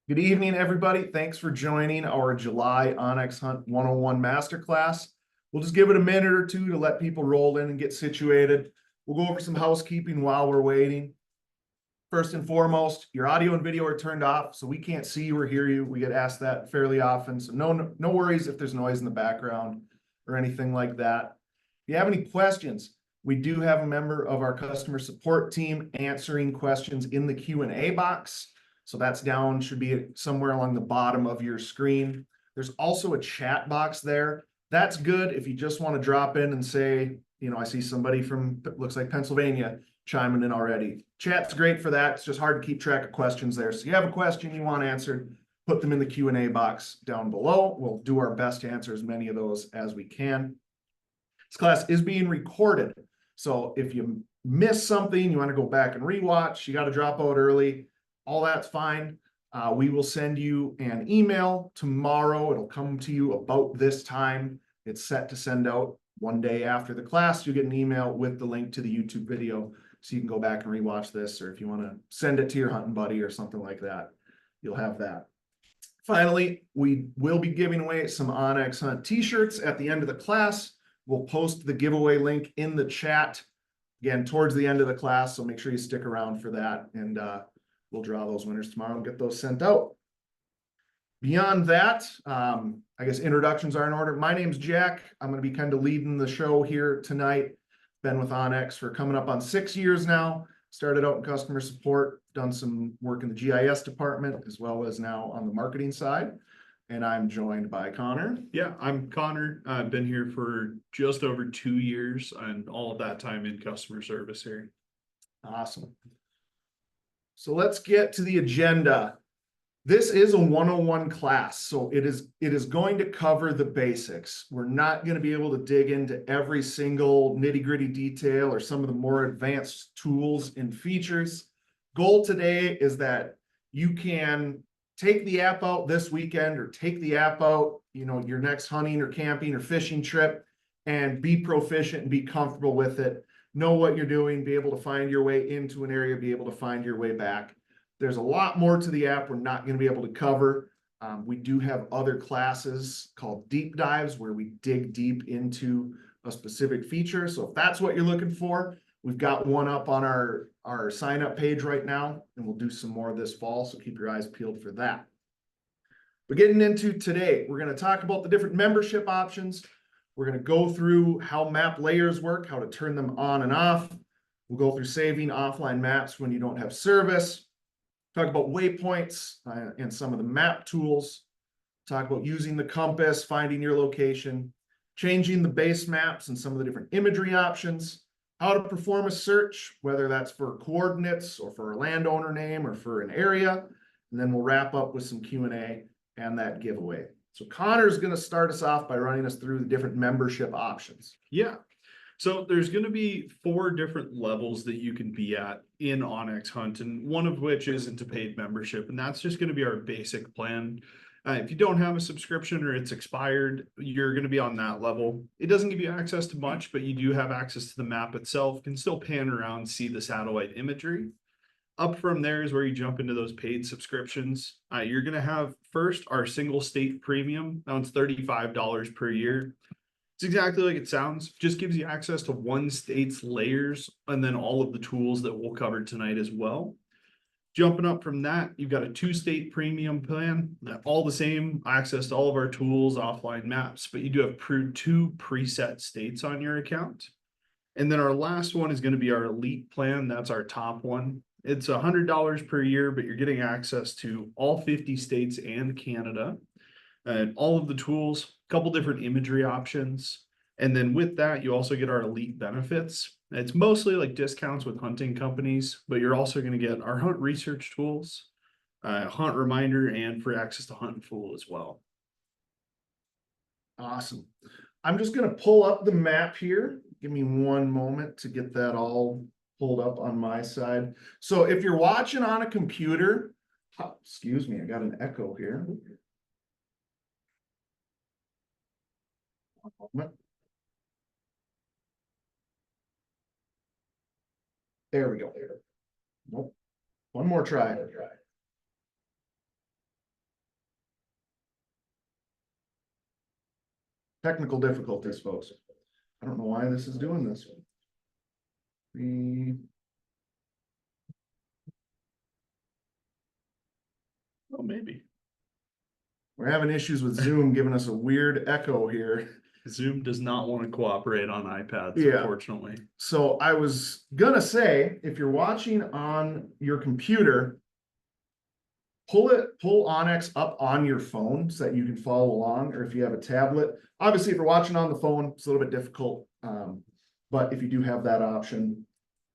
Good evening, everybody. Thanks for joining our July onX Hunt 101 Masterclass. We'll just give it a minute or two to let people roll in and get situated. We'll go over some housekeeping while we're waiting. First and foremost, your audio and video are turned off, so we can't see you or hear you. We get asked that fairly often, so no worries if there's noise in the background or anything like that. If you have any questions, we do have a member of our customer support team answering questions in the Q&A box. So that's down, should be somewhere along the bottom of your screen. There's also a chat box there. That's good if you just want to drop in and say, I see somebody from, looks like Pennsylvania chiming in already. Chat's great for that. It's just hard to keep track of questions there. So you have a question you want answered, put them in the Q&A box down below. We'll do our best to answer as many of those as we can. This class is being recorded. So if you miss something, you want to go back and rewatch, you got to drop out early, all that's fine. We will send you an email tomorrow. It'll come to you about this time. It's set to send out one day after the class. You get an email with the link to the YouTube video so you can go back and rewatch this, or if you want to send it to your hunting buddy or something like that, you'll have that. Finally, we will be giving away some onX Hunt t-shirts at the end of the class. We'll post the giveaway link in the chat again towards the end of the class, so make sure you stick around for that, and we'll draw those winners tomorrow and get those sent out. Beyond that, I guess introductions are in order. My name's Jack. I'm going to be kind of leading the show here tonight. Been with onX for coming up on 6 years now. Started out in customer support, done some work in the GIS department, as well as now on the marketing side. And I'm joined by Connor. Yeah, I'm Connor. I've been here for just over 2 years and all of that time in customer service here. Awesome. So let's get to the agenda. This is a 101 class, so it is going to cover the basics. We're not going to be able to dig into every single nitty-gritty detail or some of the more advanced tools and features. Goal today is that you can take the app out this weekend or take the app out, your next hunting or camping or fishing trip, and be proficient and be comfortable with it. Know what you're doing, be able to find your way into an area, be able to find your way back. There's a lot more to the app we're not going to be able to cover. We do have other classes called deep dives where we dig deep into a specific feature. So if that's what you're looking for, we've got one up on our sign up page right now, and we'll do some more this fall. So keep your eyes peeled for that. We're getting into today. We're going to talk about the different membership options. We're going to go through how map layers work, how to turn them on and off. We'll go through saving offline maps when you don't have service. Talk about waypoints and some of the map tools. Talk about using the compass, finding your location, changing the base maps and some of the different imagery options, how to perform a search, whether that's for coordinates or for a landowner name or for an area. And then we'll wrap up with some Q&A and that giveaway. So Connor's going to start us off by running us through the different membership options. Yeah. So there's going to be 4 different levels that you can be at in onX Hunt, and one of which isn't a paid membership, and that's just going to be our basic plan. If you don't have a subscription or it's expired, you're going to be on that level. It doesn't give you access to much, but you do have access to the map itself, can still pan around, see the satellite imagery. Up from there is where you jump into those paid subscriptions. You're going to have first our single state premium. Now it's $35 per year. It's exactly like it sounds. Just gives you access to one state's layers and then all of the tools that we'll cover tonight as well. Jumping up from that, you've got a 2-state premium plan. All the same, access to all of our tools, offline maps, but you do have 2 preset states on your account. And then our last one is going to be our elite plan. That's our top one. It's $100 per year, but you're getting access to all 50 states and Canada, and all of the tools, a couple different imagery options. And then with that, you also get our elite benefits. It's mostly like discounts with hunting companies, but you're also going to get our hunt research tools, hunt reminder, and free access to Hunt Fool as well. Awesome. I'm just going to pull up the map here. Give me one moment to get that all pulled up on my side. So if you're watching on a computer, excuse me, I got an echo here. There we go. Nope. One more try. Technical difficulties, folks. I don't know why this is doing this. Oh, maybe. We're having issues with Zoom giving us a weird echo here. Zoom does not want to cooperate on iPads, Yeah. unfortunately. So I was gonna say, if you're watching on your computer, pull onX up on your phone so that you can follow along, or if you have a tablet. Obviously, if you're watching on the phone, it's a little bit difficult. But if you do have that option,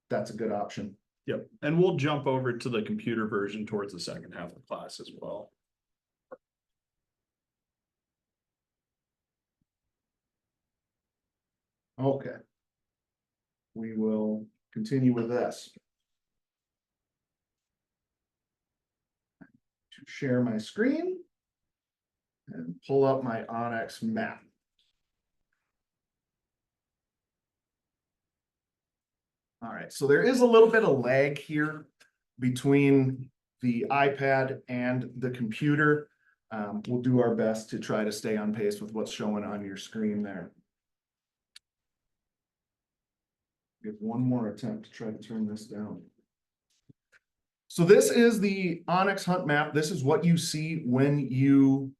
that's a good option. Yep. And we'll jump over to the computer version towards the second half of the class as well. Okay. We will continue with this. To share my screen and pull up my onX map. All right, so there is a little bit of lag here between the iPad and the computer. We'll do our best to try to stay on pace with what's showing on your screen there. Give one more attempt to try to turn this down. So this is the onX Hunt map. This is what you see when you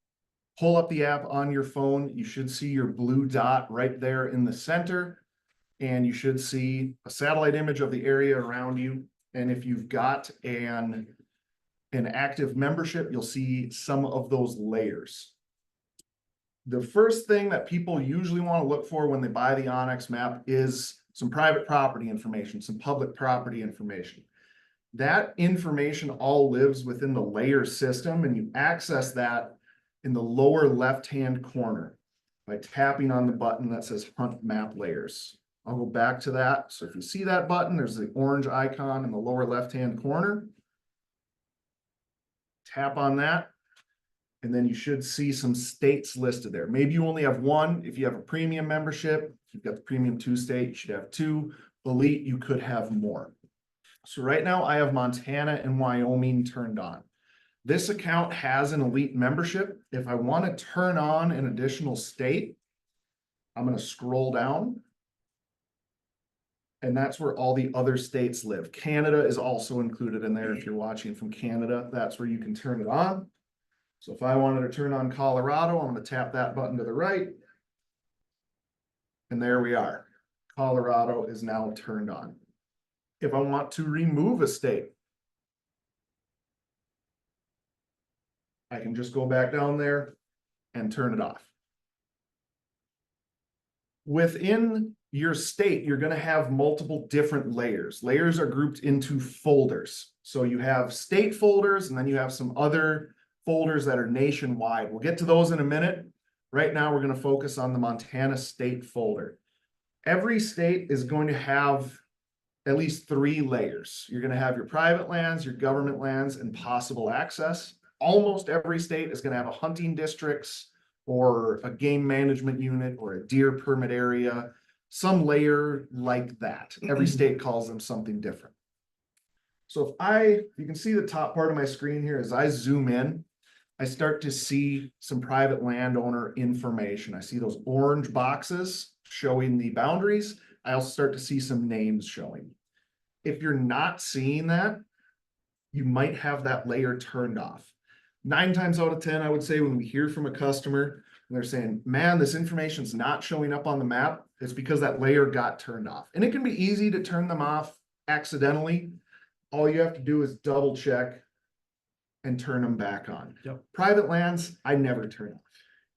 pull up the app on your phone. You should see your blue dot right there in the center. And you should see a satellite image of the area around you. And if you've got an active membership, you'll see some of those layers. The first thing that people usually want to look for when they buy the onX map is some private property information, some public property information. That information all lives within the layer system, and you access that in the lower left-hand corner by tapping on the button that says Hunt Map Layers. I'll go back to that. So if you see that button, there's the orange icon in the lower left-hand corner. Tap on that, and then you should see some states listed there. Maybe you only have one. If you have a premium membership, if you've got the premium 2 state, you should have 2. Elite, you could have more. So right now I have Montana and Wyoming turned on. This account has an elite membership. If I want to turn on an additional state, I'm going to scroll down. And that's where all the other states live. Canada is also included in there. If you're watching from Canada, that's where you can turn it on. So if I wanted to turn on Colorado, I'm going to tap that button to the right. And there we are. Colorado is now turned on. If I want to remove a state, I can just go back down there and turn it off. Within your state, you're going to have multiple different layers. Layers are grouped into folders. So you have state folders, and then you have some other folders that are nationwide. We'll get to those in a minute. Right now, we're going to focus on the Montana state folder. Every state is going to have at least 3 layers. You're going to have your private lands, your government lands, and possible access. Almost every state is going to have a hunting districts or a game management unit or a deer permit area, some layer like that. Every state calls them something different. So you can see the top part of my screen here, as I zoom in, I start to see some private landowner information. I see those orange boxes showing the boundaries. I also start to see some names showing. If you're not seeing that, you might have that layer turned off. 9 times out of 10, I would say when we hear from a customer and they're saying, man, this information's not showing up on the map, it's because that layer got turned off. And it can be easy to turn them off accidentally. All you have to do is double check and turn them back on. Yep. Private lands, I never turn off.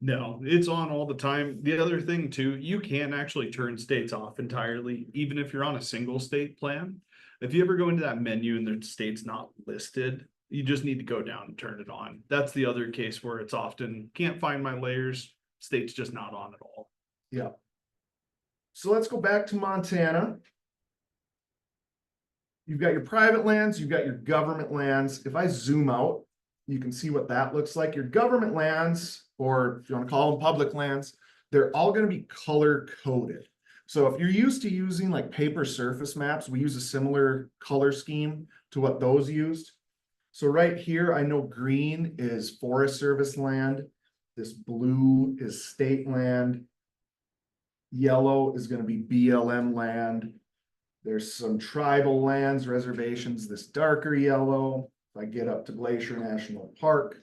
No, it's on all the time. The other thing too, you can actually turn states off entirely, even if you're on a single state plan. If you ever go into that menu and the state's not listed, you just need to go down and turn it on. That's the other case where it's often can't find my layers, state's just not on at all. Yeah. So let's go back to Montana. You've got your private lands, you've got your government lands. If I zoom out, you can see what that looks like. Your government lands, or if you want to call them public lands, they're all going to be color coded. So if you're used to using like paper surface maps, we use a similar color scheme to what those used. So right here, I know green is Forest Service land. This blue is state land. Yellow is gonna be BLM land. There's some tribal lands, reservations, this darker yellow. If I get up to Glacier National Park,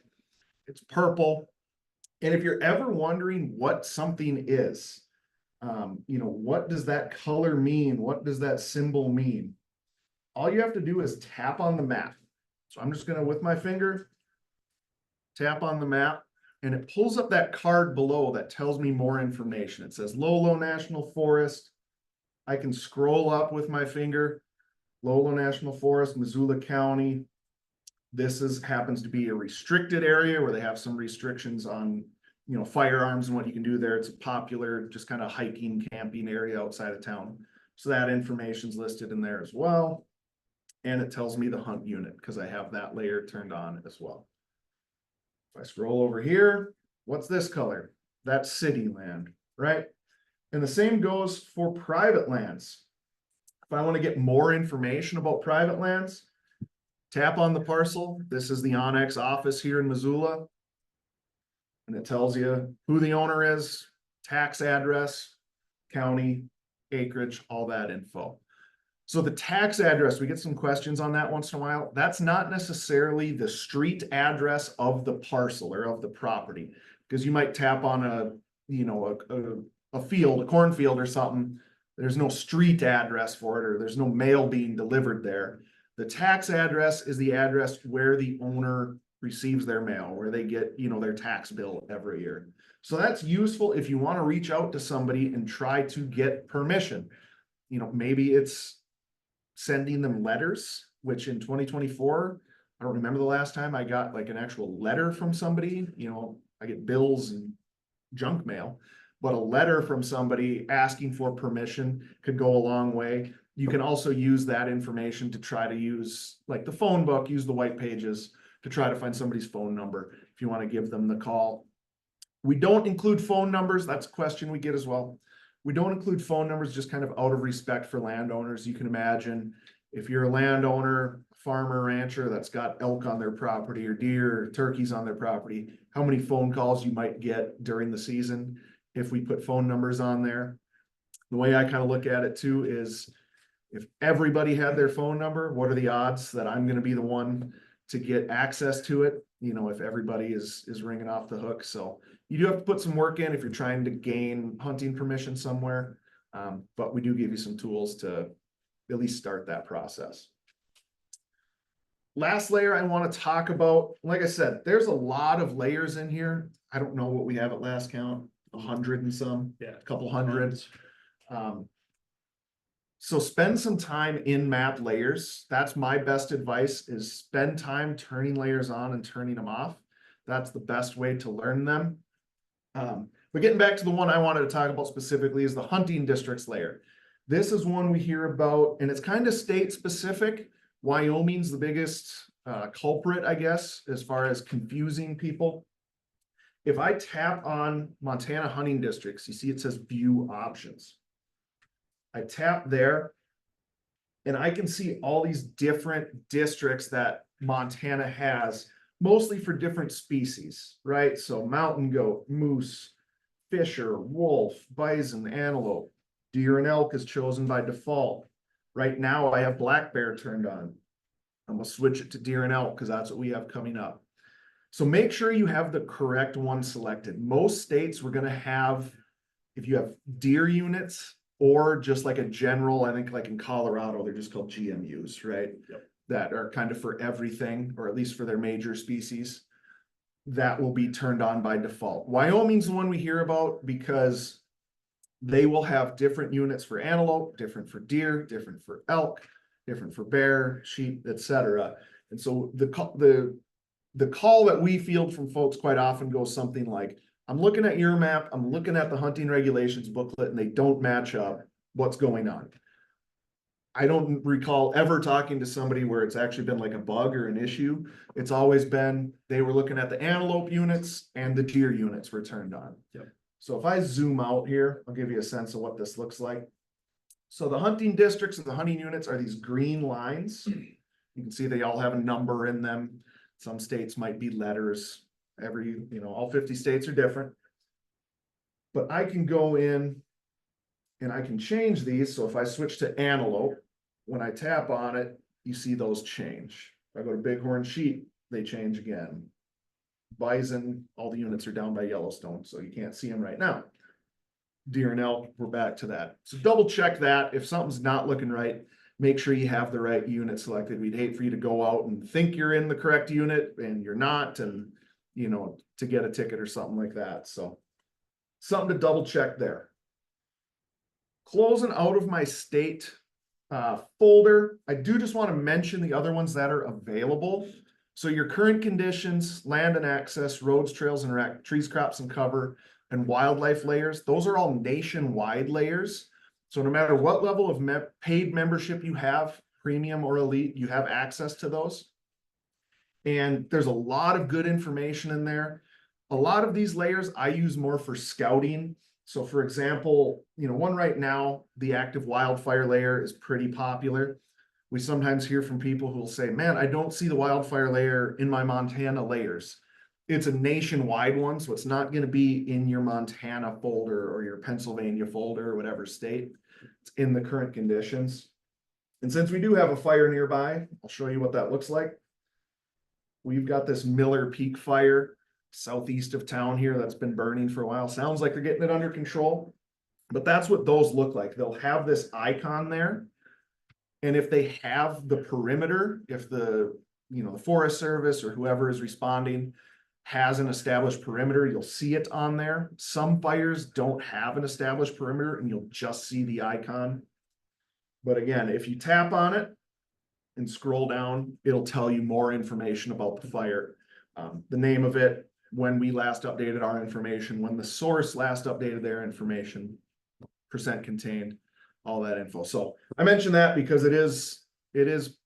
it's purple. And if you're ever wondering what something is, what does that color mean? What does that symbol mean? All you have to do is tap on the map. So I'm just gonna, with my finger, tap on the map, and it pulls up that card below that tells me more information. It says Lolo National Forest. I can scroll up with my finger, Lolo National Forest, Missoula County. This happens to be a restricted area where they have some restrictions on, firearms and what you can do there. It's a popular, just kind of hiking, camping area outside of town. So that information's listed in there as well. And it tells me the hunt unit because I have that layer turned on as well. If I scroll over here, what's this color? That's city land, right? And the same goes for private lands. If I want to get more information about private lands, tap on the parcel. This is the onX office here in Missoula. And it tells you who the owner is, tax address, county, acreage, all that info. So the tax address, we get some questions on that once in a while. That's not necessarily the street address of the parcel or of the property, because you might tap on a field, a cornfield or something. There's no street address for it, or there's no mail being delivered there. The tax address is the address where the owner receives their mail, where they get, their tax bill every year. So that's useful if you want to reach out to somebody and try to get permission. Maybe it's sending them letters, which in 2024, I don't remember the last time I got like an actual letter from somebody. I get bills and junk mail, but a letter from somebody asking for permission could go a long way. You can also use that information to try to use like the phone book, use the white pages to try to find somebody's phone number if you want to give them the call. We don't include phone numbers. That's a question we get as well. We don't include phone numbers just kind of out of respect for landowners. You can imagine if you're a landowner, farmer, rancher that's got elk on their property or deer or turkeys on their property, how many phone calls you might get during the season if we put phone numbers on there. The way I kind of look at it too is if everybody had their phone number, what are the odds that I'm going to be the one to get access to it? If everybody is ringing off the hook. So you do have to put some work in if you're trying to gain hunting permission somewhere. But we do give you some tools to at least start that process. Last layer I want to talk about, like I said, there's a lot of layers in here. I don't know what we have at last count, 100 and some, Yeah, a couple hundred. So spend some time in map layers. That's my best advice, is spend time turning layers on and turning them off. That's the best way to learn them. But getting back to the one I wanted to talk about specifically is the hunting districts layer. This is one we hear about, and it's kind of state specific. Wyoming's the biggest culprit, I guess, as far as confusing people. If I tap on Montana hunting districts, you see it says view options. I tap there and I can see all these different districts that Montana has, mostly for different species, right? So mountain goat, moose, fisher, wolf, bison, antelope, deer and elk is chosen by default. Right now I have black bear turned on. I'm gonna switch it to deer and elk because that's what we have coming up. So make sure you have the correct one selected. Most states we're gonna have, if you have deer units, or just like a general, I think like in Colorado, they're just called GMUs, right? Yep. That are kind of for everything, or at least for their major species. That will be turned on by default. Wyoming's the one we hear about because they will have different units for antelope, different for deer, different for elk, different for bear, sheep, etc. And so the call that we field from folks quite often goes something like, I'm looking at your map, I'm looking at the hunting regulations booklet, and they don't match up. What's going on? I don't recall ever talking to somebody where it's actually been like a bug or an issue. It's always been, they were looking at the antelope units and the deer units were turned on. Yep. So if I zoom out here, I'll give you a sense of what this looks like. So the hunting districts and the hunting units are these green lines. You can see they all have a number in them. Some states might be letters. All 50 states are different. But I can go in And I can change these. So if I switch to antelope, when I tap on it, you see those change. If I go to bighorn sheep, they change again. Bison, all the units are down by Yellowstone, so you can't see them right now. Deer and elk, we're back to that. So double check that. If something's not looking right, make sure you have the right unit selected. We'd hate for you to go out and think you're in the correct unit and you're not, and you know, to get a ticket or something like that. So something to double check there. Closing out of my state folder, I do just want to mention the other ones that are available. So your current conditions, land and access, roads, trails and rec, trees, crops and cover, and wildlife layers, those are all nationwide layers. So no matter what level of paid membership you have, premium or elite, you have access to those. And there's a lot of good information in there. A lot of these layers I use more for scouting. So for example, you know, one right now, the active wildfire layer is pretty popular. We sometimes hear from people who will say, man, I don't see the wildfire layer in my Montana layers. It's a nationwide one, so it's not going to be in your Montana folder or your Pennsylvania folder or whatever state. It's in the current conditions. And since we do have a fire nearby, I'll show you what that looks like. We've got this Miller Peak fire southeast of town here that's been burning for a while. Sounds like they're getting it under control, but that's what those look like. They'll have this icon there. And if they have the perimeter, if the, you know, the Forest Service or whoever is responding has an established perimeter, you'll see it on there. Some fires don't have an established perimeter and you'll just see the icon. But again, if you tap on it and scroll down, it'll tell you more information about the fire. The name of it, when we last updated our information, when the source last updated their information, percent contained, all that info. So I mentioned that because it is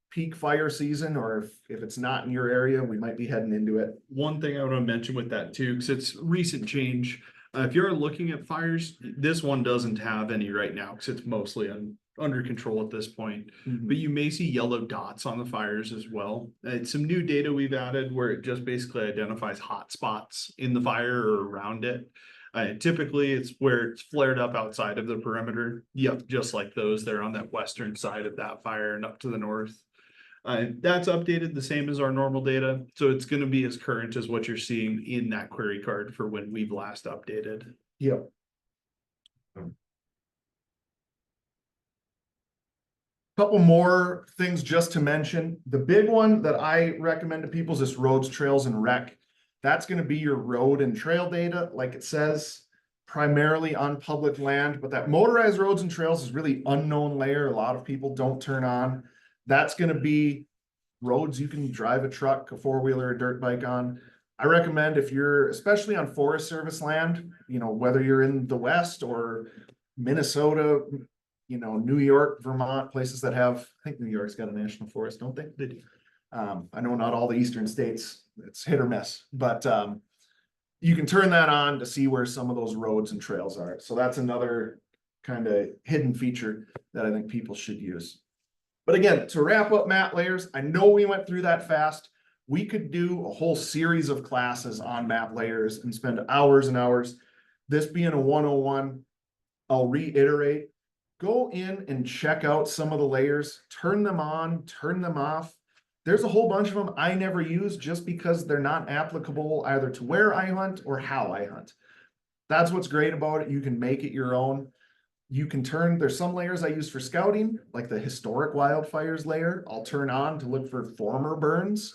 peak fire season, or if it's not in your area, we might be heading into it. One thing I want to mention with that too, because it's recent change. If you're looking at fires, this one doesn't have any right now because it's mostly under control at this point. Mhm. But you may see yellow dots on the fires as well. It's some new data we've added where it just basically identifies hot spots in the fire or around it. Typically, it's where it's flared up outside of the perimeter. Yep, just like those there on that western side of that fire and up to the north. That's updated the same as our normal data. So it's going to be as current as what you're seeing in that query card for when we've last updated. Yep. Couple more things just to mention. The big one that I recommend to people is this roads, trails, and rec. That's going to be your road and trail data, like it says, primarily on public land. But that motorized roads and trails is really unknown layer. A lot of people don't turn on. That's going to be roads you can drive a truck, a four-wheeler, a dirt bike on. I recommend if you're, especially on Forest Service land, you know, whether you're in the West or Minnesota, you know, New York, Vermont, places that have, I think New York's got a national forest, don't they? They do. I know not all the eastern states, it's hit or miss, but you can turn that on to see where some of those roads and trails are. So that's another kind of hidden feature that I think people should use. But again, to wrap up map layers, I know we went through that fast. We could do a whole series of classes on map layers and spend hours and hours. This being a 101, I'll reiterate, go in and check out some of the layers, turn them on, turn them off. There's a whole bunch of them I never use just because they're not applicable either to where I hunt or how I hunt. That's what's great about it. You can make it your own. You can turn, there's some layers I use for scouting, like the historic wildfires layer. I'll turn on to look for former burns,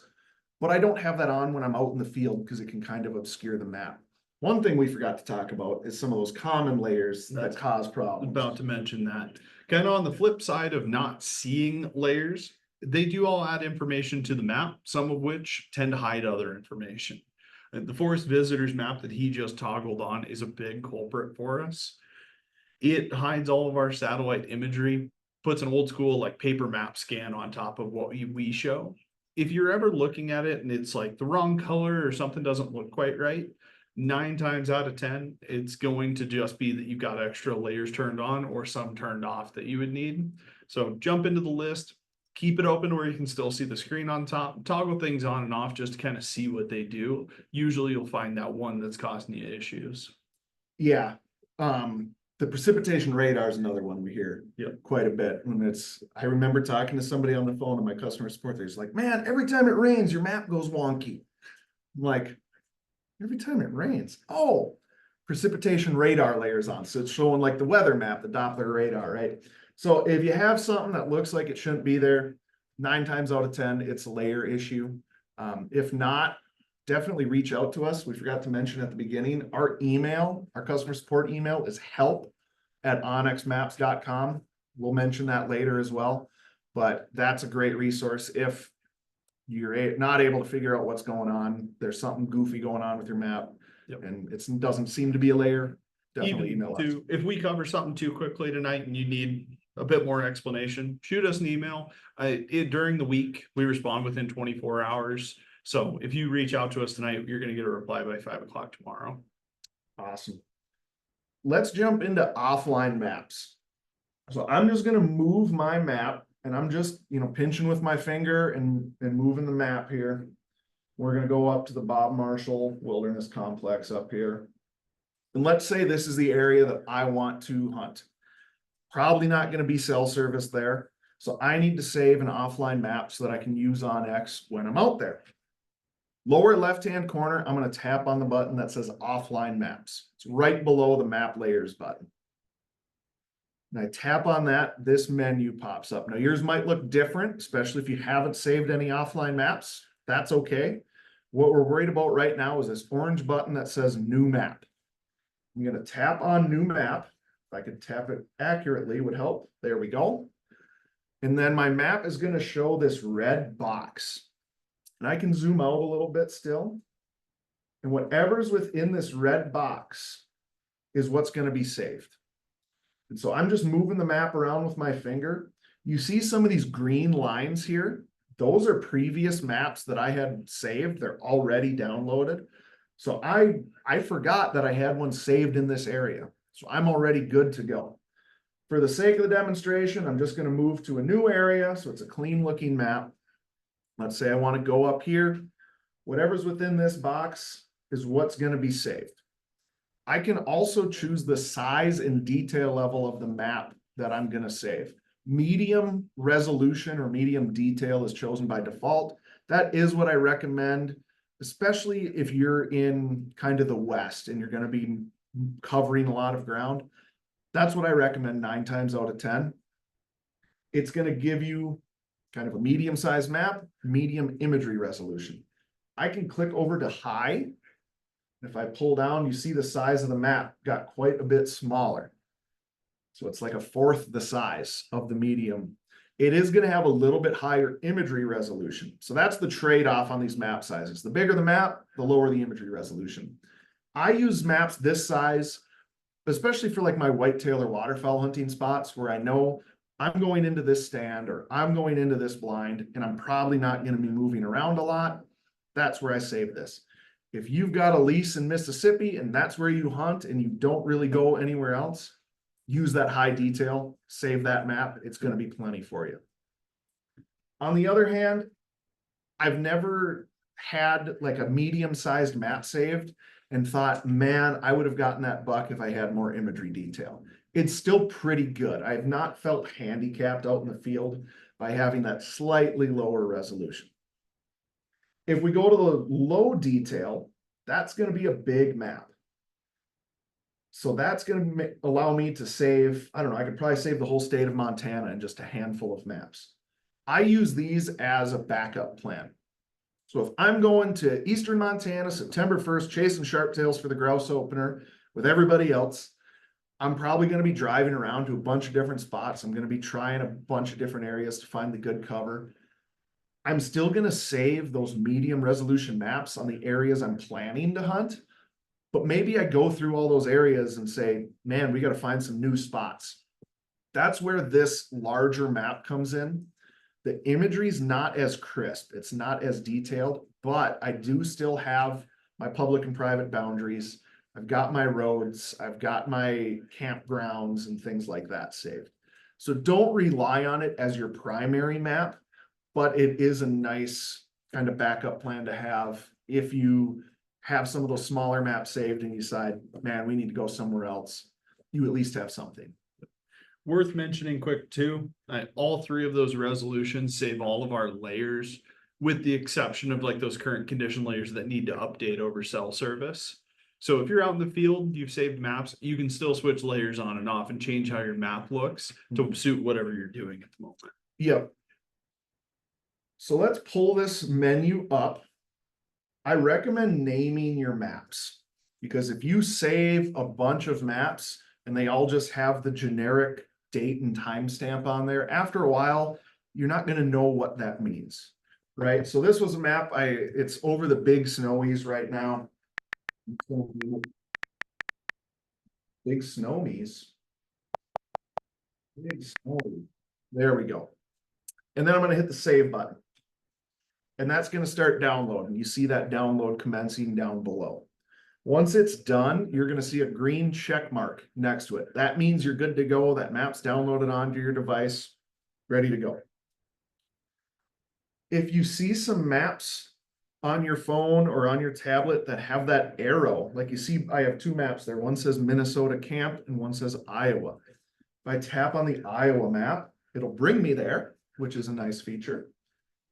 but I don't have that on when I'm out in the field because it can kind of obscure the map. One thing we forgot to talk about is some of those common layers that cause problems. About to mention that. Kind of on the flip side of not seeing layers, they do all add information to the map, some of which tend to hide other information. The forest visitors map that he just toggled on is a big culprit for us. It hides all of our satellite imagery, puts an old school like paper map scan on top of what we show. If you're ever looking at it and it's like the wrong color or something doesn't look quite right, 9 times out of 10, it's going to just be that you've got extra layers turned on or some turned off that you would need. So jump into the list, keep it open where you can still see the screen on top, toggle things on and off just to kind of see what they do. Usually you'll find that one that's causing you issues. Yeah. The precipitation radar is another one we hear Yep. quite a bit when I remember talking to somebody on the phone in my customer support, they're just like, man, every time it rains, your map goes wonky. I'm like, every time it rains, oh, precipitation radar layers on. So it's showing like the weather map, the Doppler radar, right? So if you have something that looks like it shouldn't be there, 9 times out of 10, it's a layer issue. If not, definitely reach out to us. We forgot to mention at the beginning, our customer support email is help@onxmaps.com. We'll mention that later as well, but that's a great resource. If you're not able to figure out what's going on, there's something goofy going on with your map, Yep. and it doesn't seem to be a layer, definitely Even email us. to, if we cover something too quickly tonight and you need a bit more explanation, shoot us an email. During the week, we respond within 24 hours. So if you reach out to us tonight, you're gonna get a reply by 5 o'clock tomorrow. Awesome. Let's jump into offline maps. So I'm just gonna move my map, and I'm just, pinching with my finger and moving the map here. We're gonna go up to the Bob Marshall Wilderness Complex up here. And let's say this is the area that I want to hunt. Probably not gonna be cell service there. So I need to save an offline map so that I can use onX when I'm out there. Lower left-hand corner, I'm gonna tap on the button that says offline maps. It's right below the map layers button. And I tap on that, this menu pops up. Now yours might look different, especially if you haven't saved any offline maps. That's okay. What we're worried about right now is this orange button that says new map. I'm gonna tap on new map. If I could tap it accurately would help. There we go. And then my map is gonna show this red box. And I can zoom out a little bit still. And whatever's within this red box is what's gonna be saved. And so I'm just moving the map around with my finger. You see some of these green lines here. Those are previous maps that I had saved. They're already downloaded. So I forgot that I had one saved in this area. So I'm already good to go. For the sake of the demonstration, I'm just going to move to a new area. So it's a clean looking map. Let's say I want to go up here. Whatever's within this box is what's going to be saved. I can also choose the size and detail level of the map that I'm going to save. Medium resolution or medium detail is chosen by default. That is what I recommend, especially if you're in kind of the West and you're going to be covering a lot of ground. That's what I recommend 9 times out of 10. It's going to give you kind of a medium-sized map, medium imagery resolution. I can click over to high. If I pull down, you see the size of the map got quite a bit smaller. So it's like a fourth the size of the medium. It is going to have a little bit higher imagery resolution. So that's the trade-off on these map sizes. The bigger the map, the lower the imagery resolution. I use maps this size, especially for like my whitetail or waterfowl hunting spots where I know I'm going into this stand or I'm going into this blind and I'm probably not going to be moving around a lot. That's where I save this. If you've got a lease in Mississippi and that's where you hunt and you don't really go anywhere else, use that high detail, save that map. It's going to be plenty for you. On the other hand, I've never had like a medium-sized map saved and thought, man, I would have gotten that buck if I had more imagery detail. It's still pretty good. I have not felt handicapped out in the field by having that slightly lower resolution. If we go to the low detail, that's going to be a big map. So that's going to allow me to save, I don't know, I could probably save the whole state of Montana in just a handful of maps. I use these as a backup plan. So if I'm going to Eastern Montana, September 1st, chasing sharptails for the grouse opener with everybody else, I'm probably going to be driving around to a bunch of different spots. I'm going to be trying a bunch of different areas to find the good cover. I'm still going to save those medium resolution maps on the areas I'm planning to hunt. But maybe I go through all those areas and say, man, we got to find some new spots. That's where this larger map comes in. The imagery is not as crisp. It's not as detailed, but I do still have my public and private boundaries. I've got my roads. I've got my campgrounds and things like that saved. So don't rely on it as your primary map, but it is a nice kind of backup plan to have if you have some of those smaller maps saved and you decide, man, we need to go somewhere else. you at least have something. Worth mentioning quick too, all three of those resolutions save all of our layers, with the exception of like those current condition layers that need to update over cell service. So if you're out in the field, you've saved maps, you can still switch layers on and off and change how your map looks to suit whatever you're doing at the moment. Yep. So let's pull this menu up. I recommend naming your maps, because if you save a bunch of maps and they all just have the generic date and timestamp on there, after a while, you're not going to know what that means, right? So this was a map, it's over the big snowies right now. Big snowies. Big snowy. There we go. And then I'm going to hit the save button. And that's going to start downloading. You see that download commencing down below. Once it's done, you're going to see a green check mark next to it. That means you're good to go. That map's downloaded onto your device, ready to go. If you see some maps on your phone or on your tablet that have that arrow, like you see, I have two maps there. One says Minnesota Camp and one says Iowa. If I tap on the Iowa map, it'll bring me there, which is a nice feature.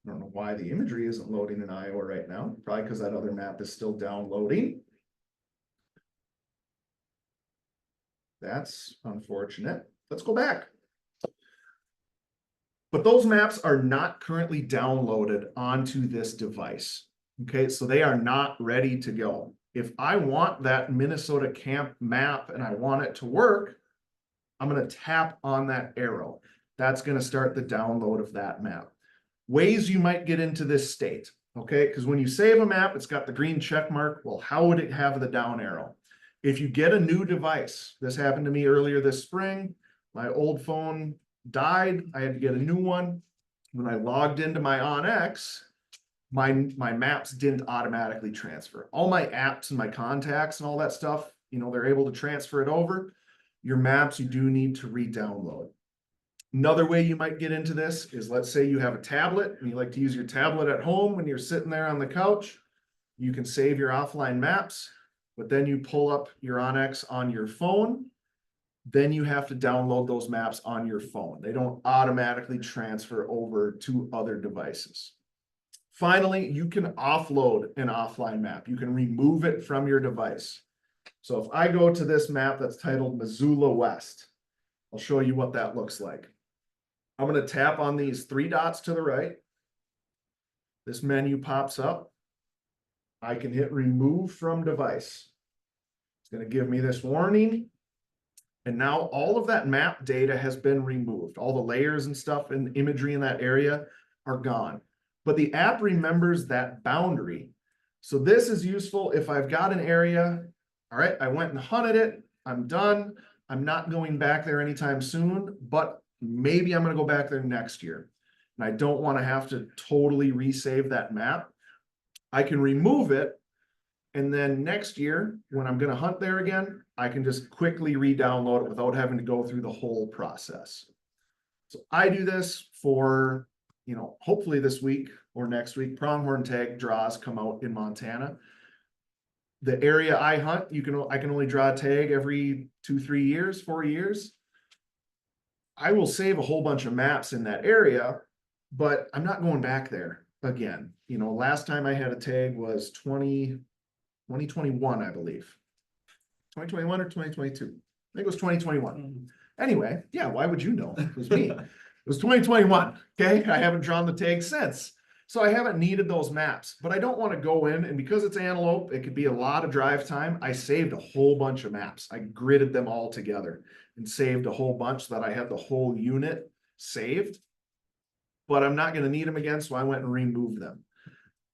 I don't know why the imagery isn't loading in Iowa right now. Probably because that other map is still downloading. That's unfortunate. Let's go back. But those maps are not currently downloaded onto this device. Okay, so they are not ready to go. If I want that Minnesota Camp map and I want it to work, I'm going to tap on that arrow. That's going to start the download of that map. Ways you might get into this state, okay? Because when you save a map, it's got the green check mark. Well, how would it have the down arrow? If you get a new device, this happened to me earlier this spring. My old phone died. I had to get a new one. When I logged into my onX, my maps didn't automatically transfer. All my apps and my contacts and all that stuff, they're able to transfer it over. Your maps, you do need to re-download. Another way you might get into this is, let's say you have a tablet and you like to use your tablet at home when you're sitting there on the couch. You can save your offline maps, but then you pull up your onX on your phone. Then you have to download those maps on your phone. They don't automatically transfer over to other devices. Finally, you can offload an offline map. You can remove it from your device. So if I go to this map that's titled Missoula West, I'll show you what that looks like. I'm going to tap on these three dots to the right. This menu pops up. I can hit remove from device. It's going to give me this warning. And now all of that map data has been removed. All the layers and stuff and imagery in that area are gone. But the app remembers that boundary. So this is useful if I've got an area. All right, I went and hunted it. I'm done. I'm not going back there anytime soon, but maybe I'm going to go back there next year. And I don't want to have to totally resave that map. I can remove it. And then next year, when I'm going to hunt there again, I can just quickly re-download it without having to go through the whole process. So I do this for, hopefully this week or next week. Pronghorn tag draws come out in Montana. The area I hunt, I can only draw a tag every 2-3 years, 4 years. I will save a whole bunch of maps in that area, but I'm not going back there again. Last time I had a tag was 2021, I believe. 2021 or 2022? I think it was 2021. Anyway, yeah, why would you know? It was me. It was 2021. Okay, I haven't drawn the tag since. So I haven't needed those maps, but I don't want to go in, and because it's antelope, it could be a lot of drive time. I saved a whole bunch of maps. I gridded them all together and saved a whole bunch so that I had the whole unit saved, but I'm not going to need them again. So I went and removed them.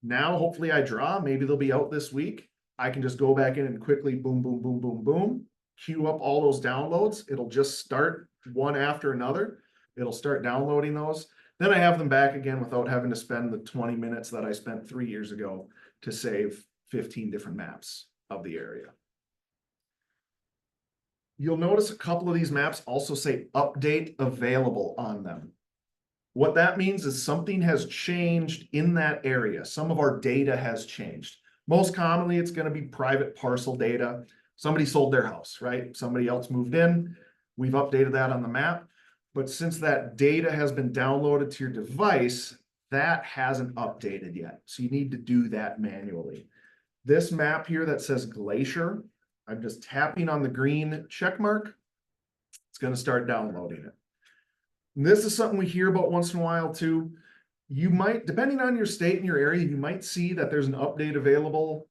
Now, hopefully I draw, maybe they'll be out this week. I can just go back in and quickly boom, boom, boom, boom, boom, queue up all those downloads. It'll just start one after another. It'll start downloading those. Then I have them back again without having to spend the 20 minutes that I spent 3 years ago to save 15 different maps of the area. You'll notice a couple of these maps also say update available on them. What that means is something has changed in that area. Some of our data has changed. Most commonly, it's going to be private parcel data. somebody sold their house, right? Somebody else moved in. We've updated that on the map. But since that data has been downloaded to your device, that hasn't updated yet. So you need to do that manually. This map here that says Glacier, I'm just tapping on the green check mark. It's going to start downloading it. And this is something we hear about once in a while too. You might, depending on your state and your area, you might see that there's an update available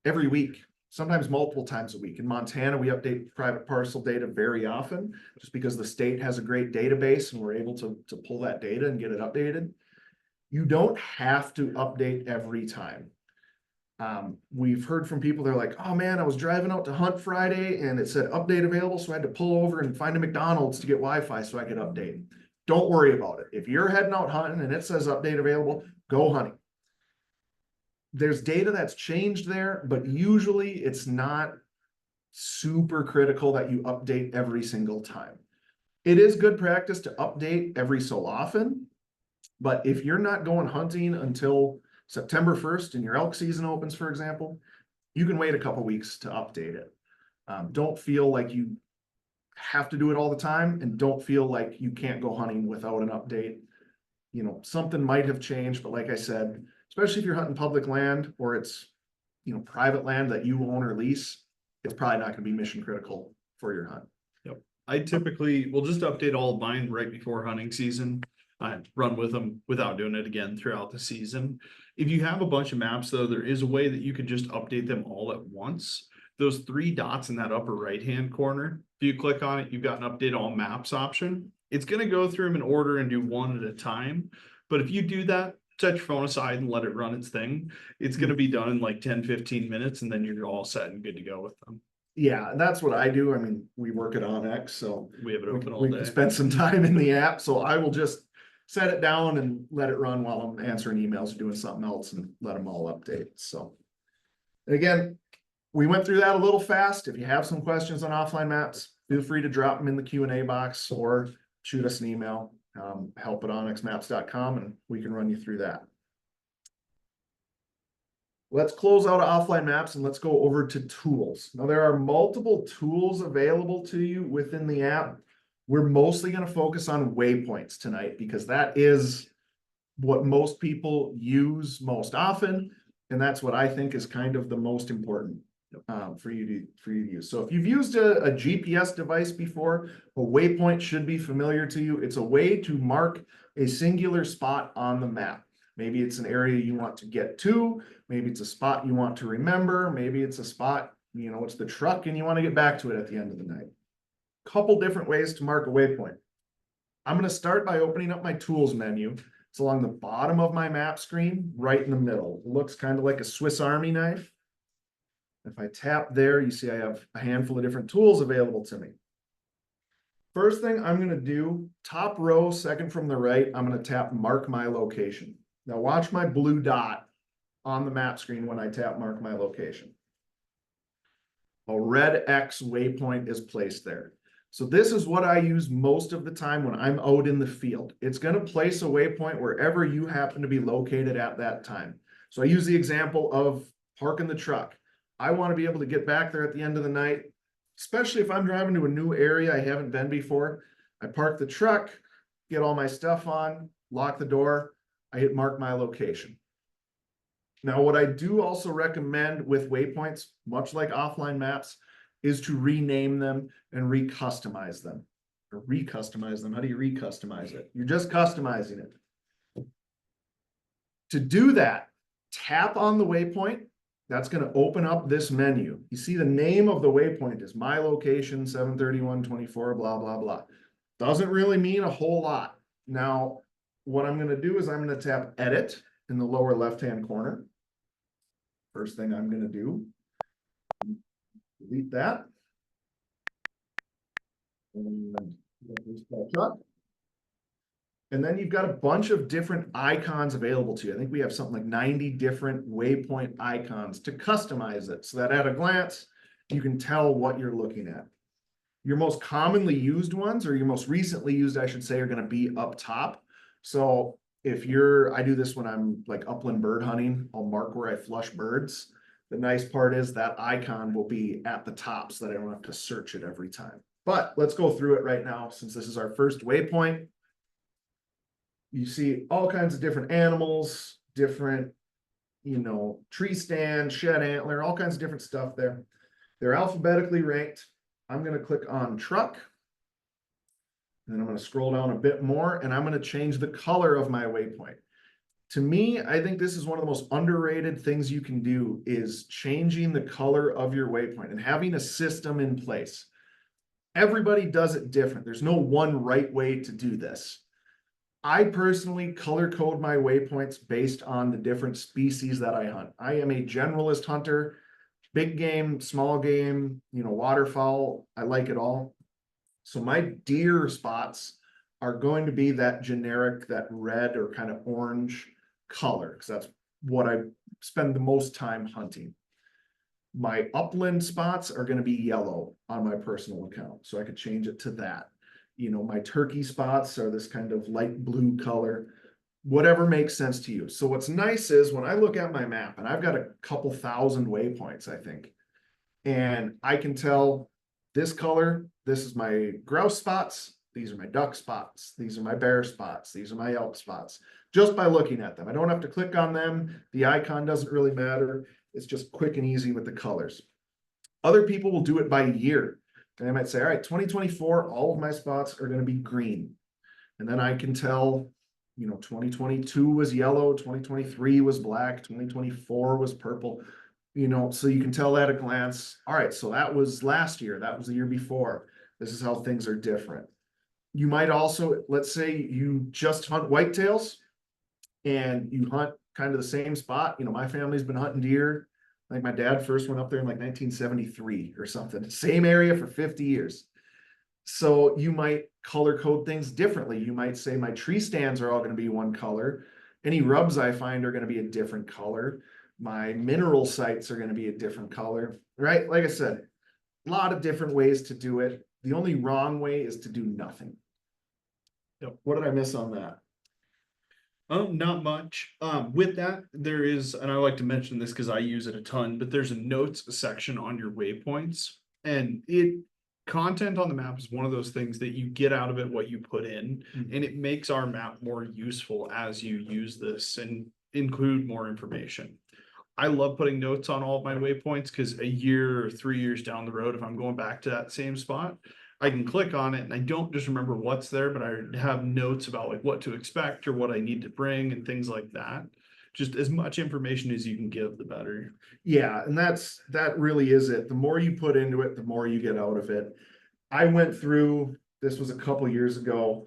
every week, sometimes multiple times a week. In Montana, we update private parcel data very often, just because the state has a great database and we're able to pull that data and get it updated. You don't have to update every time. We've heard from people, they're like, oh man, I was driving out to hunt Friday and it said update available, so I had to pull over and find a McDonald's to get Wi-Fi so I could update. Don't worry about it. If you're heading out hunting and it says update available, go hunting. There's data that's changed there, but usually it's not super critical that you update every single time. It is good practice to update every so often, but if you're not going hunting until September 1st and your elk season opens, for example, you can wait a couple weeks to update it. Don't feel like you have to do it all the time, and don't feel like you can't go hunting without an update. You know, something might have changed, but like I said, especially if you're hunting public land or it's, you know, private land that you own or lease, it's probably not going to be mission critical for your hunt. Yep. I typically will just update all of mine right before hunting season. I run with them without doing it again throughout the season. If you have a bunch of maps though, there is a way that you can just update them all at once. Those three dots in that upper right-hand corner, if you click on it, you've got an update all maps option. It's going to go through them in order and do one at a time. But if you do that, set your phone aside and let it run its thing. It's going to be done in like 10-15 minutes, and then you're all set and good to go with them. Yeah, that's what I do. I mean, we work at onX, so We have it open all we day. can spend some time in the app. So I will just set it down and let it run while I'm answering emails or doing something else and let them all update. So and again, we went through that a little fast. If you have some questions on offline maps, feel free to drop them in the Q&A box or shoot us an email, help@onxmaps.com, and we can run you through that. Let's close out offline maps and let's go over to tools. Now, there are multiple tools available to you within the app. We're mostly going to focus on waypoints tonight because that is what most people use most often. And that's what I think is kind of the most important for you to use. So if you've used a GPS device before, a waypoint should be familiar to you. It's a way to mark a singular spot on the map. Maybe it's an area you want to get to. Maybe it's a spot you want to remember. Maybe it's a spot, you know, it's the truck and you want to get back to it at the end of the night. Couple different ways to mark a waypoint. I'm going to start by opening up my tools menu. It's along the bottom of my map screen, right in the middle. It looks kind of like a Swiss Army knife. If I tap there, you see I have a handful of different tools available to me. First thing I'm going to do, top row, second from the right, I'm going to tap Mark My Location. Now watch my blue dot on the map screen when I tap Mark My Location. A red X waypoint is placed there. So this is what I use most of the time when I'm out in the field. It's going to place a waypoint wherever you happen to be located at that time. So I use the example of parking the truck. I want to be able to get back there at the end of the night, especially if I'm driving to a new area I haven't been before. I park the truck, get all my stuff on, lock the door, I hit Mark My Location. Now, what I do also recommend with waypoints, much like offline maps, is to rename them and recustomize them. Or recustomize them. How do you recustomize it? You're just customizing it. To do that, tap on the waypoint. That's going to open up this menu. You see the name of the waypoint is My Location 73124, blah, blah, blah. Doesn't really mean a whole lot. Now, what I'm going to do is I'm going to tap Edit in the lower left-hand corner. First thing I'm going to do, delete that. And then you've got a bunch of different icons available to you. I think we have something like 90 different waypoint icons to customize it so that at a glance, you can tell what you're looking at. Your most commonly used ones, or your most recently used, I should say, are going to be up top. So if I do this when I'm like upland bird hunting, I'll mark where I flush birds. The nice part is that icon will be at the top so that I don't have to search it every time. But let's go through it right now since this is our first waypoint. You see all kinds of different animals, different, tree stand, shed antler, all kinds of different stuff there. They're alphabetically ranked. I'm going to click on truck. And I'm going to scroll down a bit more and I'm going to change the color of my waypoint. To me, I think this is one of the most underrated things you can do is changing the color of your waypoint and having a system in place. Everybody does it different. There's no one right way to do this. I personally color code my waypoints based on the different species that I hunt. I am a generalist hunter, big game, small game, waterfowl. I like it all. So my deer spots are going to be that generic, that red or kind of orange color, because that's what I spend the most time hunting. My upland spots are going to be yellow on my personal account, so I could change it to that. My turkey spots are this kind of light blue color, whatever makes sense to you. So what's nice is when I look at my map, and I've got a couple thousand waypoints, I think, and I can tell this color, this is my grouse spots, these are my duck spots, these are my bear spots, these are my elk spots, just by looking at them. I don't have to click on them. The icon doesn't really matter. It's just quick and easy with the colors. Other people will do it by year. And they might say, all right, 2024, all of my spots are going to be green. And then I can tell, 2022 was yellow, 2023 was black, 2024 was purple. So you can tell at a glance, all right, so that was last year, that was the year before. This is how things are different. You might also, let's say you just hunt whitetails and you hunt kind of the same spot. My family's been hunting deer. I think my dad first went up there in like 1973 or something. Same area for 50 years. So you might color code things differently. You might say my tree stands are all going to be one color. Any rubs I find are going to be a different color. My mineral sites are going to be a different color, right? Like I said, a lot of different ways to do it. The only wrong way is to do nothing. Yep. What did I miss on that? Not much. With that, there is, and I like to mention this because I use it a ton, but there's a notes section on your waypoints, and content on the map is one of those things that you get out of it what you put in, and it makes our map more useful as you use this and include more information. I love putting notes on all of my waypoints because a year or 3 years down the road, if I'm going back to that same spot, I can click on it and I don't just remember what's there, but I have notes about like what to expect or what I need to bring and things like that. Just as much information as you can give, the better. Yeah, and that really is it. The more you put into it, the more you get out of it. I went through, this was a couple years ago,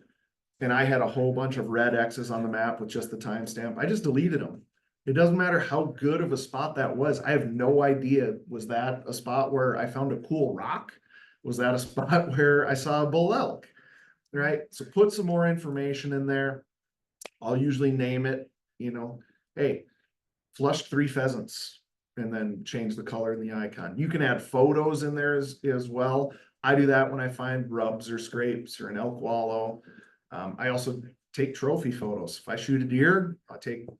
and I had a whole bunch of red X's on the map with just the timestamp. I just deleted them. It doesn't matter how good of a spot that was. I have no idea. Was that a spot where I found a cool rock? Was that a spot where I saw a bull elk? Right? So put some more information in there. I'll usually name it, hey, flushed 3 pheasants, and then change the color in the icon. You can add photos in there as well. I do that when I find rubs or scrapes or an elk wallow. I also take trophy photos. If I shoot a deer,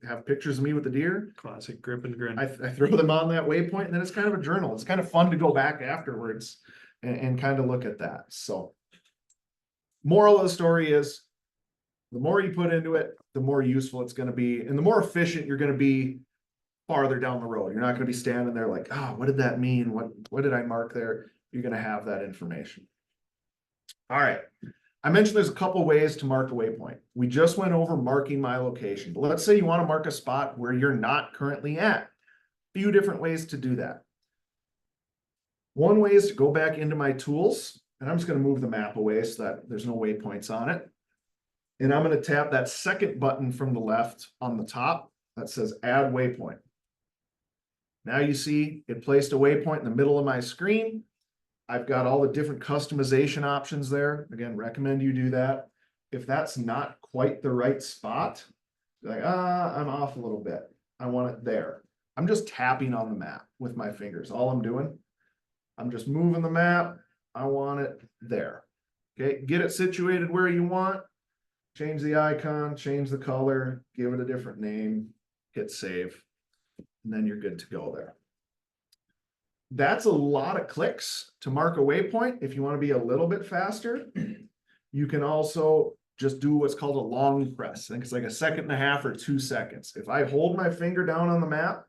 have pictures of me with the deer. Classic grip and grin. I throw them on that waypoint, and then it's kind of a journal. It's kind of fun to go back afterwards and kind of look at that. So moral of the story is the more you put into it, the more useful it's going to be, and the more efficient you're going to be farther down the road. You're not going to be standing there like, what did that mean? What did I mark there? You're going to have that information. All right. I mentioned there's a couple ways to mark a waypoint. We just went over marking my location, but let's say you want to mark a spot where you're not currently at. A few different ways to do that. One way is to go back into my tools, and I'm just going to move the map away so that there's no waypoints on it. And I'm going to tap that second button from the left on the top that says add waypoint. Now you see it placed a waypoint in the middle of my screen. I've got all the different customization options there. Again, recommend you do that. If that's not quite the right spot, like, I'm off a little bit. I want it there. I'm just tapping on the map with my fingers. All I'm doing, I'm just moving the map. I want it there. Okay, get it situated where you want. Change the icon, change the color, give it a different name, hit save, and then you're good to go there. That's a lot of clicks to mark a waypoint. If you want to be a little bit faster, you can also just do what's called a long press. I think it's like 1.5 or 2 seconds. If I hold my finger down on the map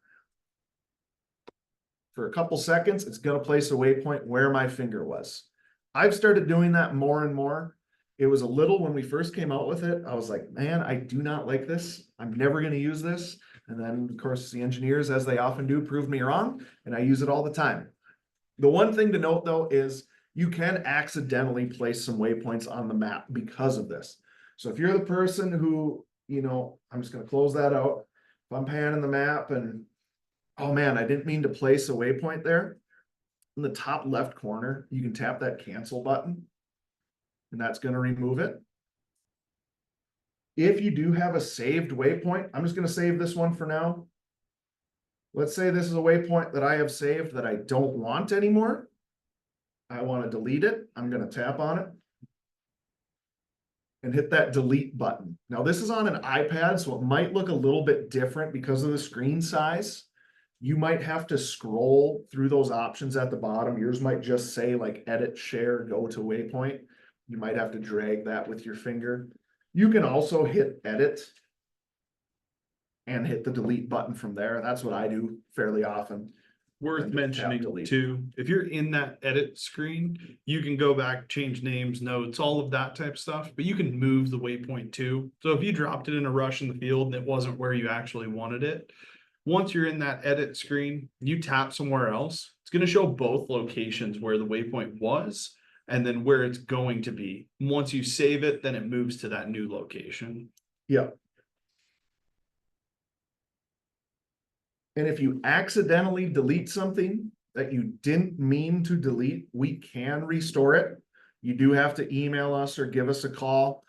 for a couple seconds, it's going to place a waypoint where my finger was. I've started doing that more and more. It was a little when we first came out with it. I was like, man, I do not like this. I'm never going to use this. And then, of course, the engineers, as they often do, proved me wrong, and I use it all the time. The one thing to note, though, is you can accidentally place some waypoints on the map because of this. So if you're the person who, I'm just going to close that out. If I'm panning the map and, oh man, I didn't mean to place a waypoint there. In the top left corner, you can tap that cancel button, and that's going to remove it. If you do have a saved waypoint, I'm just going to save this one for now. Let's say this is a waypoint that I have saved that I don't want anymore. I want to delete it. I'm going to tap on it and hit that delete button. Now this is on an iPad, so it might look a little bit different because of the screen size. You might have to scroll through those options at the bottom. Yours might just say like edit, share, go to waypoint. You might have to drag that with your finger. You can also hit edit and hit the delete button from there. That's what I do fairly often. Worth And mentioning tap delete. too, if you're in that edit screen, you can go back, change names, notes, all of that type of stuff, but you can move the waypoint too. So if you dropped it in a rush in the field and it wasn't where you actually wanted it, once you're in that edit screen, you tap somewhere else, it's going to show both locations where the waypoint was and then where it's going to be. Once you save it, then it moves to that new location. Yeah. And if you accidentally delete something that you didn't mean to delete, we can restore it. You do have to email us or give us a call.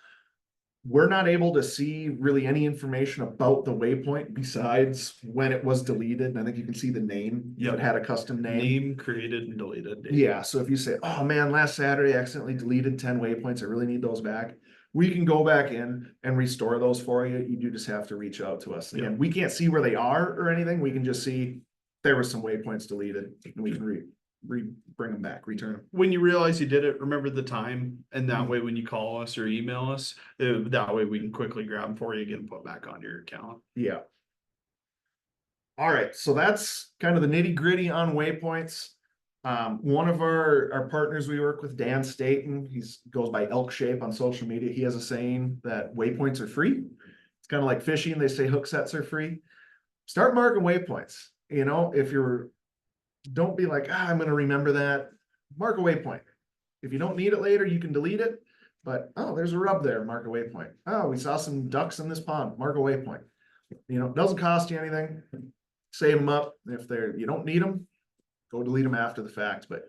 We're not able to see really any information about the waypoint besides when it was deleted. And I think you can see the name. Yep. It had a custom name. Name created and deleted. Yeah. So if you say, oh man, last Saturday I accidentally deleted 10 waypoints, I really need those back. We can go back in and restore those for you. You do just have to reach out to us. Again, we can't see where they are or anything. We can just see there were some waypoints deleted and we can bring them back, return them. When you realize you did it, remember the time, and that way when you call us or email us, that way we can quickly grab them for you, get them put back onto your account. Yeah. All right, so that's kind of the nitty gritty on waypoints. One of our partners we work with, Dan Staten, goes by Elk Shape on social media. He has a saying that waypoints are free. It's kind of like fishing. They say hook sets are free. Start marking waypoints. If don't be like, I'm going to remember that. Mark a waypoint. If you don't need it later, you can delete it. But, oh, there's a rub there. Mark a waypoint. Oh, we saw some ducks in this pond. Mark a waypoint. It doesn't cost you anything. Save them up. If you don't need them, go delete them after the fact. But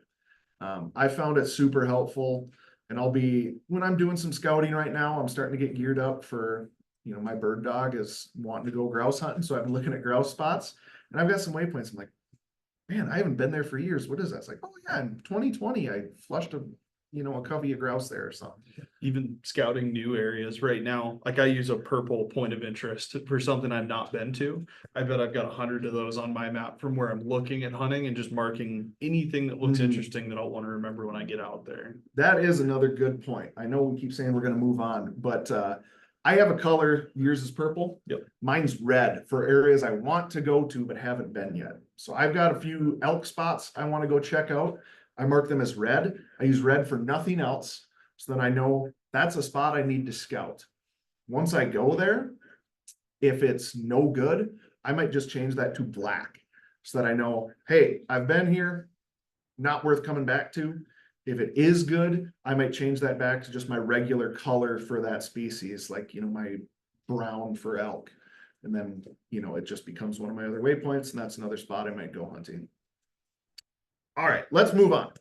I found it super helpful. And when I'm doing some scouting right now, I'm starting to get geared up for, my bird dog is wanting to go grouse hunting. So I've been looking at grouse spots and I've got some waypoints. I'm like, man, I haven't been there for years. What is that? It's like, oh yeah, in 2020, I flushed a covey of grouse there or something. Even scouting new areas right now, like I use a purple point of interest for something I've not been to. I bet I've got 100 of those on my map from where I'm looking at hunting and just marking anything that looks interesting that I'll want to remember when I get out there. That is another good point. I know we keep saying we're going to move on, but I have a color. Yours is purple. Yep. Mine's red for areas I want to go to but haven't been yet. So I've got a few elk spots I want to go check out. I mark them as red. I use red for nothing else. So then I know that's a spot I need to scout. Once I go there, if it's no good, I might just change that to black so that I know, hey, I've been here, not worth coming back to. If it is good, I might change that back to just my regular color for that species, like, my brown for elk. And then, it just becomes one of my other waypoints, and that's another spot I might go hunting. All right, let's move on.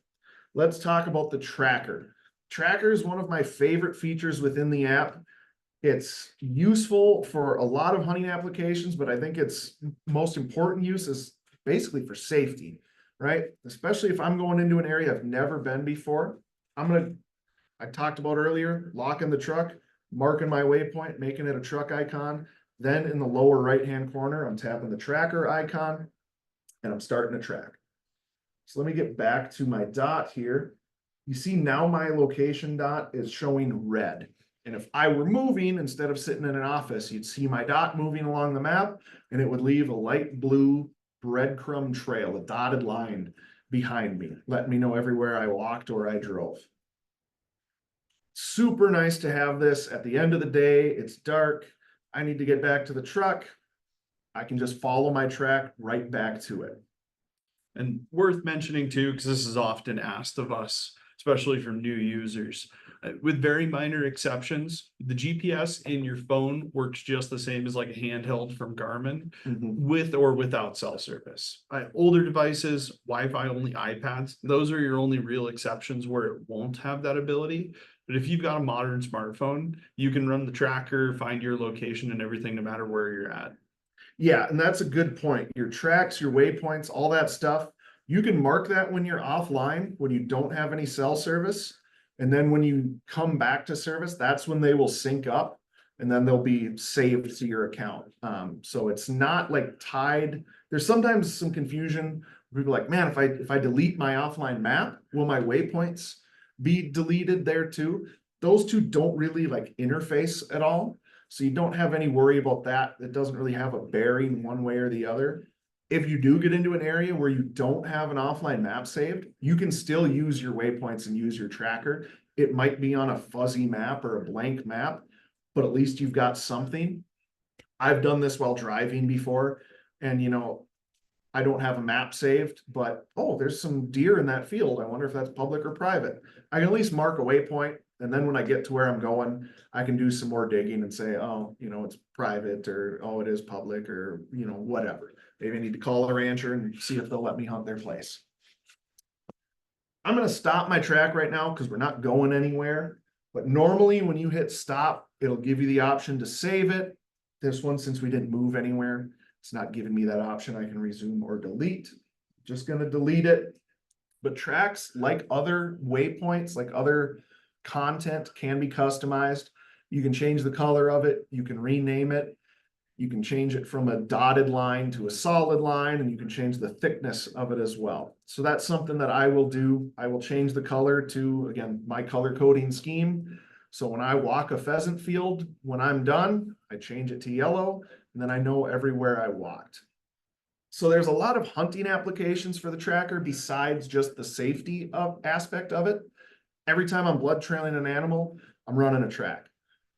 Let's talk about the tracker. Tracker is one of my favorite features within the app. It's useful for a lot of hunting applications, but I think its most important use is basically for safety, right? Especially if I'm going into an area I've never been before. I talked about earlier, locking the truck, marking my waypoint, making it a truck icon. Then in the lower right-hand corner, I'm tapping the tracker icon and I'm starting to track. So let me get back to my dot here. You see now my location dot is showing red. And if I were moving, instead of sitting in an office, you'd see my dot moving along the map and it would leave a light blue breadcrumb trail, a dotted line behind me, letting me know everywhere I walked or I drove. Super nice to have this at the end of the day. It's dark. I need to get back to the truck. I can just follow my track right back to it. And worth mentioning too, because this is often asked of us, especially from new users, with very minor exceptions, the GPS in your phone works just the same as like a handheld from Garmin, with or without cell service. Older devices, Wi-Fi only iPads, those are your only real exceptions where it won't have that ability. But if you've got a modern smartphone, you can run the tracker, find your location and everything, no matter where you're at. Yeah, and that's a good point. Your tracks, your waypoints, all that stuff, you can mark that when you're offline, when you don't have any cell service. And then when you come back to service, that's when they will sync up and then they'll be saved to your account. So it's not like tied. There's sometimes some confusion. People are like, man, if I delete my offline map, will my waypoints be deleted there too? Those two don't really like interface at all. So you don't have any worry about that. It doesn't really have a bearing one way or the other. If you do get into an area where you don't have an offline map saved, you can still use your waypoints and use your tracker. It might be on a fuzzy map or a blank map, but at least you've got something. I've done this while driving before, and I don't have a map saved, but oh, there's some deer in that field. I wonder if that's public or private. I can at least mark a waypoint, and then when I get to where I'm going, I can do some more digging and say, oh, it's private, or oh, it is public, or whatever. Maybe I need to call a rancher and see if they'll let me hunt their place. I'm going to stop my track right now because we're not going anywhere. But normally when you hit stop, it'll give you the option to save it. This one, since we didn't move anywhere, it's not giving me that option. I can resume or delete. Just going to delete it. But tracks, like other waypoints, like other content, can be customized. You can change the color of it. You can rename it. You can change it from a dotted line to a solid line, and you can change the thickness of it as well. So that's something that I will do. I will change the color to, again, my color coding scheme. So when I walk a pheasant field, when I'm done, I change it to yellow, and then I know everywhere I walked. So there's a lot of hunting applications for the tracker besides just the safety aspect of it. Every time I'm blood trailing an animal, I'm running a track.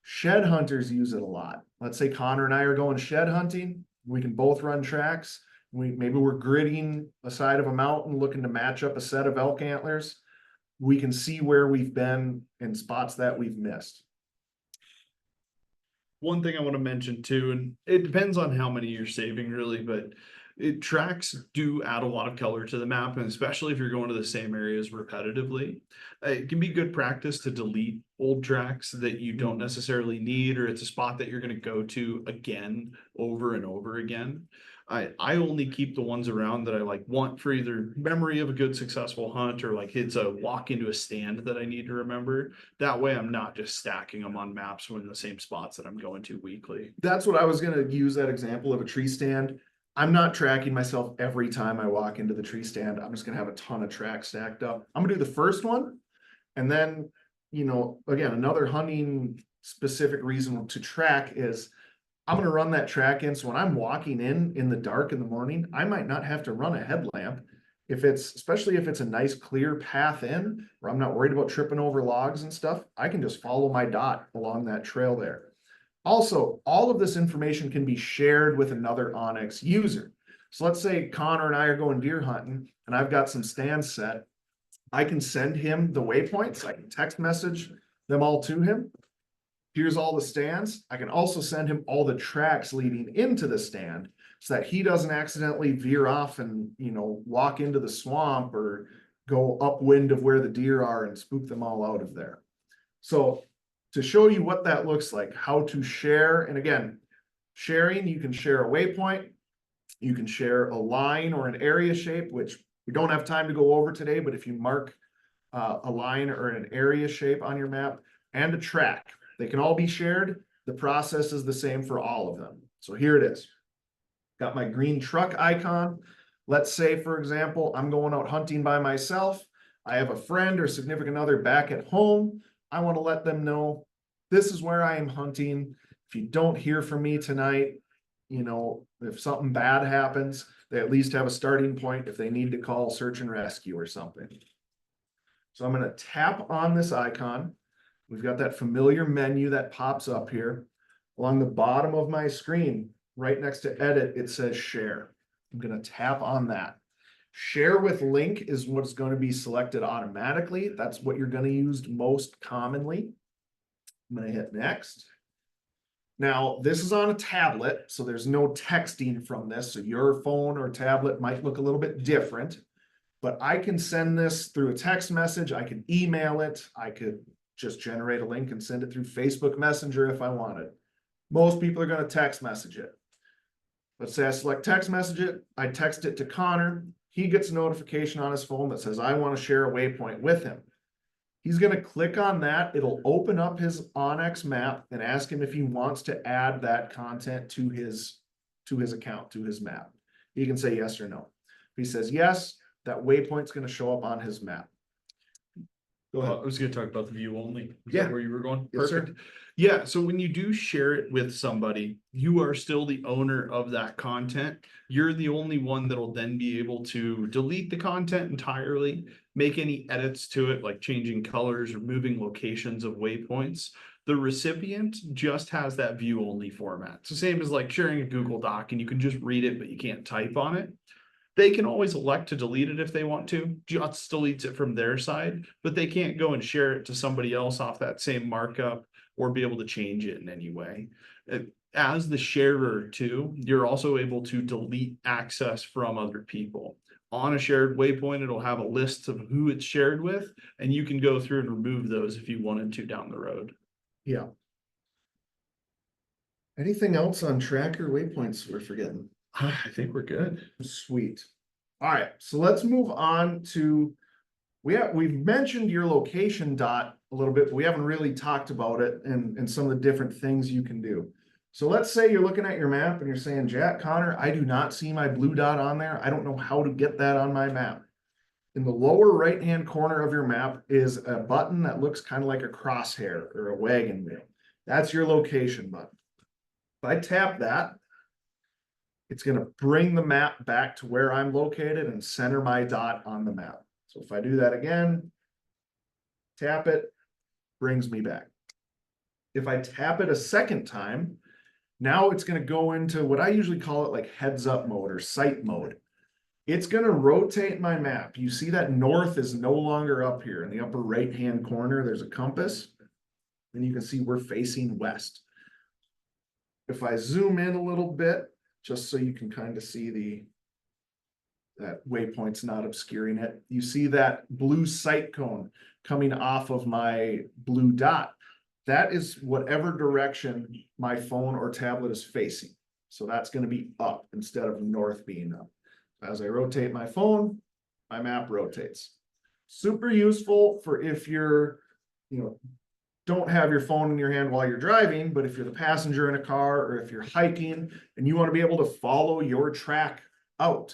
Shed hunters use it a lot. Let's say Connor and I are going shed hunting. We can both run tracks. Maybe we're gridding the side of a mountain looking to match up a set of elk antlers. We can see where we've been and spots that we've missed. One thing I want to mention too, and it depends on how many you're saving really, but tracks do add a lot of color to the map, and especially if you're going to the same areas repetitively. It can be good practice to delete old tracks that you don't necessarily need, or it's a spot that you're going to go to again over and over again. I only keep the ones around that I want for either memory of a good successful hunt, or it's a walk into a stand that I need to remember. That way I'm not just stacking them on maps in the same spots that I'm going to weekly. That's what I was going to use, that example of a tree stand. I'm not tracking myself every time I walk into the tree stand. I'm just going to have a ton of tracks stacked up. I'm going to do the first one. And then, again, another hunting specific reason to track is I'm going to run that track in. So when I'm walking in the dark in the morning, I might not have to run a headlamp. Especially if it's a nice clear path in where I'm not worried about tripping over logs and stuff, I can just follow my dot along that trail there. Also, all of this information can be shared with another onX user. So let's say Connor and I are going deer hunting and I've got some stands set. I can send him the waypoints. I can text message them all to him. Here's all the stands. I can also send him all the tracks leading into the stand so that he doesn't accidentally veer off and, walk into the swamp or go upwind of where the deer are and spook them all out of there. So to show you what that looks like, how to share, and again, sharing, you can share a waypoint, you can share a line or an area shape, which we don't have time to go over today, but if you mark a line or an area shape on your map, and a track, they can all be shared. The process is the same for all of them. So here it is. Got my green truck icon. Let's say, for example, I'm going out hunting by myself. I have a friend or significant other back at home. I want to let them know this is where I am hunting. If you don't hear from me tonight, if something bad happens, they at least have a starting point if they need to call search and rescue or something. So I'm going to tap on this icon. We've got that familiar menu that pops up here. Along the bottom of my screen, right next to edit, it says share. I'm going to tap on that. Share with link is what's going to be selected automatically. That's what you're going to use most commonly. I'm going to hit next. Now, this is on a tablet, so there's no texting from this. So your phone or tablet might look a little bit different, but I can send this through a text message. I can email it. I could just generate a link and send it through Facebook Messenger if I wanted. Most people are going to text message it. Let's say I select text message it. I text it to Connor. He gets a notification on his phone that says, I want to share a waypoint with him. He's going to click on that. It'll open up his onX map and ask him if he wants to add that content to his account, to his map. He can say yes or no. If he says yes, that waypoint's going to show up on his map. Go ahead. I was going to talk about the view only. Is Yeah. that where you were going? Yes, sir. Perfect. Yeah. So when you do share it with somebody, you are still the owner of that content. You're the only one that'll then be able to delete the content entirely, make any edits to it, like changing colors or moving locations of waypoints. The recipient just has that view only format. It's the same as like sharing a Google Doc and you can just read it, but you can't type on it. They can always elect to delete it if they want to, just deletes it from their side, but they can't go and share it to somebody else off that same markup or be able to change it in any way. As the sharer too, you're also able to delete access from other people. On a shared waypoint, it'll have a list of who it's shared with, and you can go through and remove those if you wanted to down the road. Yeah. Anything else on tracker waypoints we're forgetting? I think we're good. Sweet. All right, so let's move on to, we've mentioned your location dot a little bit, but we haven't really talked about it and some of the different things you can do. So let's say you're looking at your map and you're saying, Jack, Connor, I do not see my blue dot on there. I don't know how to get that on my map. In the lower right-hand corner of your map is a button that looks kind of like a crosshair or a wagon wheel. That's your location button. If I tap that, it's going to bring the map back to where I'm located and center my dot on the map. So if I do that again, tap it, brings me back. If I tap it a second time, now it's going to go into what I usually call it like heads up mode or sight mode. It's going to rotate my map. You see that north is no longer up here in the upper right-hand corner. There's a compass, and you can see we're facing west. If I zoom in a little bit, just so you can kind of see that waypoint's not obscuring it. You see that blue sight cone coming off of my blue dot. That is whatever direction my phone or tablet is facing. So that's going to be up instead of north being up. As I rotate my phone, my map rotates. Super useful for if you're, don't have your phone in your hand while you're driving, but if you're the passenger in a car or if you're hiking and you want to be able to follow your track out,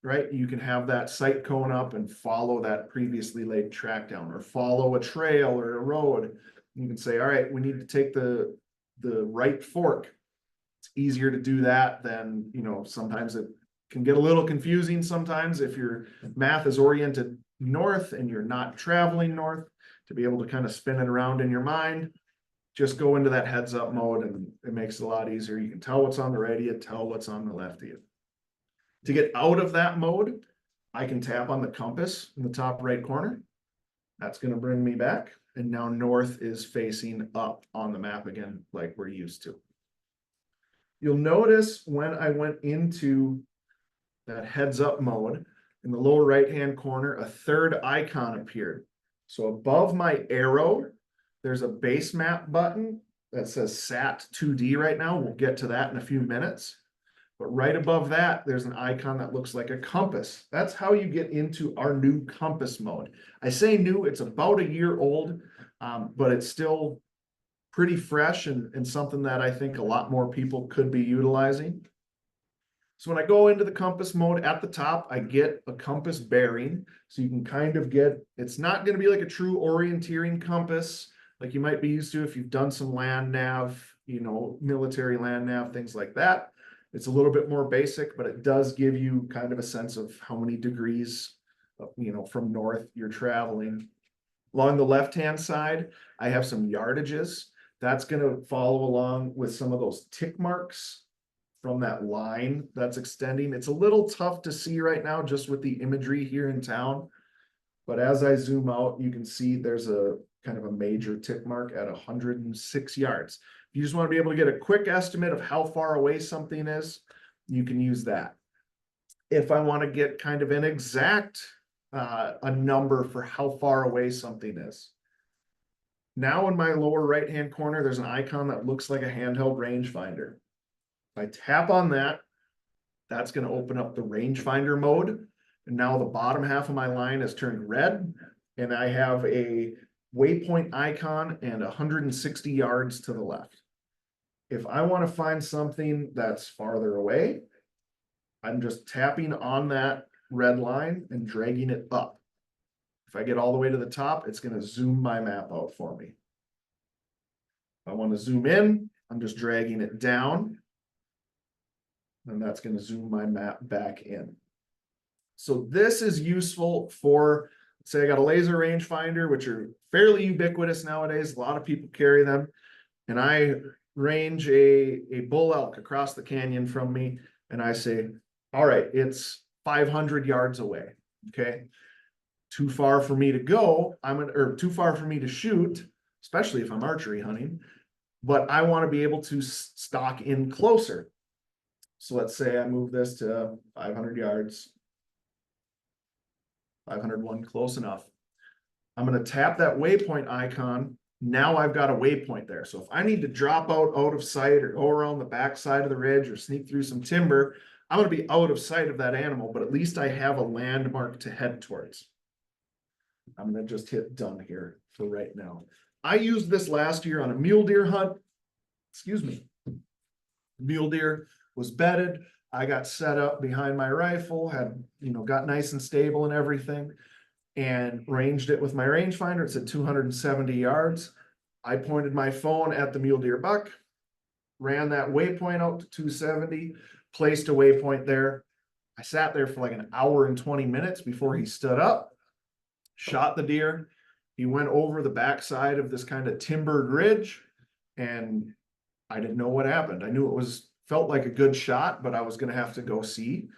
right? You can have that sight cone up and follow that previously laid track down or follow a trail or a road. You can say, all right, we need to take the right fork. It's easier to do that than, sometimes it can get a little confusing sometimes if your math is oriented north and you're not traveling north. To be able to kind of spin it around in your mind, just go into that heads up mode and it makes it a lot easier. You can tell what's on the right of you, tell what's on the left of you. To get out of that mode, I can tap on the compass in the top right corner. That's going to bring me back. And now north is facing up on the map again, like we're used to. You'll notice when I went into that heads up mode, in the lower right-hand corner, a third icon appeared. So above my arrow, there's a base map button that says SAT 2D right now. We'll get to that in a few minutes. But right above that, there's an icon that looks like a compass. That's how you get into our new compass mode. I say new, it's about a year old, but it's still pretty fresh and something that I think a lot more people could be utilizing. So when I go into the compass mode at the top, I get a compass bearing. So you can kind of get, it's not going to be like a true orienteering compass like you might be used to if you've done some land nav, military land nav, things like that. It's a little bit more basic, but it does give you kind of a sense of how many degrees, from north you're traveling. Along the left-hand side, I have some yardages. That's going to follow along with some of those tick marks from that line that's extending. It's a little tough to see right now just with the imagery here in town. But as I zoom out, you can see there's a kind of a major tick mark at 106 yards. If you just want to be able to get a quick estimate of how far away something is, you can use that. If I want to get kind of an exact a number for how far away something is. Now in my lower right-hand corner, there's an icon that looks like a handheld rangefinder. If I tap on that, that's going to open up the rangefinder mode. And now the bottom half of my line is turned red, and I have a waypoint icon and 160 yards to the left. If I want to find something that's farther away, I'm just tapping on that red line and dragging it up. If I get all the way to the top, it's going to zoom my map out for me. If I want to zoom in, I'm just dragging it down, and that's going to zoom my map back in. So this is useful for, say I got a laser rangefinder, which are fairly ubiquitous nowadays. A lot of people carry them. And I range a bull elk across the canyon from me. And I say, all right, it's 500 yards away. Okay. Too far for me to go. Or too far for me to shoot, especially if I'm archery hunting. But I want to be able to stalk in closer. So let's say I move this to 500 yards. 501, close enough. I'm going to tap that waypoint icon. Now I've got a waypoint there. So if I need to drop out of sight or go around the back side of the ridge or sneak through some timber, I'm going to be out of sight of that animal, but at least I have a landmark to head towards. I'm going to just hit done here for right now. I used this last year on a mule deer hunt. Excuse me. Mule deer was bedded. I got set up behind my rifle, had, got nice and stable and everything, and ranged it with my rangefinder. It's at 270 yards. I pointed my phone at the mule deer buck, ran that waypoint out to 270, placed a waypoint there. I sat there for like an hour and 20 minutes before he stood up, shot the deer. He went over the backside of this kind of timbered ridge, and I didn't know what happened. I knew felt like a good shot, but I was going to have to go see.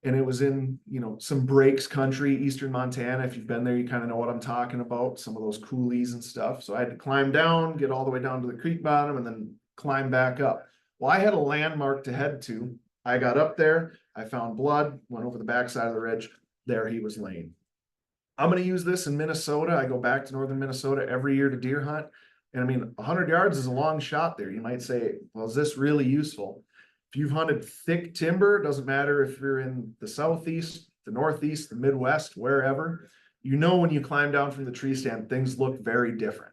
And it was in, some breaks country, eastern Montana. If you've been there, you kind of know what I'm talking about, some of those coulees and stuff. So I had to climb down, get all the way down to the creek bottom, and then climb back up. Well, I had a landmark to head to. I got up there, I found blood, went over the backside of the ridge. There he was laying. I'm going to use this in Minnesota. I go back to northern Minnesota every year to deer hunt. And 100 yards is a long shot there. You might say, well, is this really useful? If you've hunted thick timber, it doesn't matter if you're in the southeast, the northeast, the Midwest, wherever, when you climb down from the tree stand, things look very different.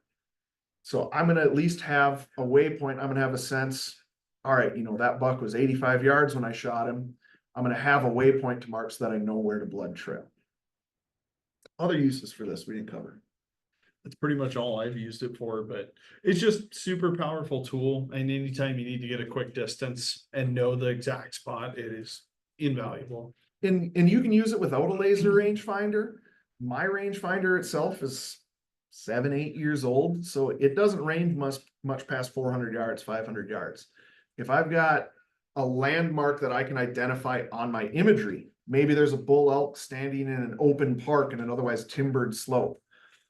So I'm going to at least have a waypoint. I'm going to have a sense, all right, that buck was 85 yards when I shot him. I'm going to have a waypoint to mark so that I know where to blood trail. Other uses for this we didn't cover. That's pretty much all I've used it for, but it's just super powerful tool. And anytime you need to get a quick distance and know the exact spot, it is invaluable. And you can use it without a laser rangefinder. My rangefinder itself is 7-8 years old, so it doesn't range much past 400 yards, 500 yards. If I've got a landmark that I can identify on my imagery, maybe there's a bull elk standing in an open park in an otherwise timbered slope,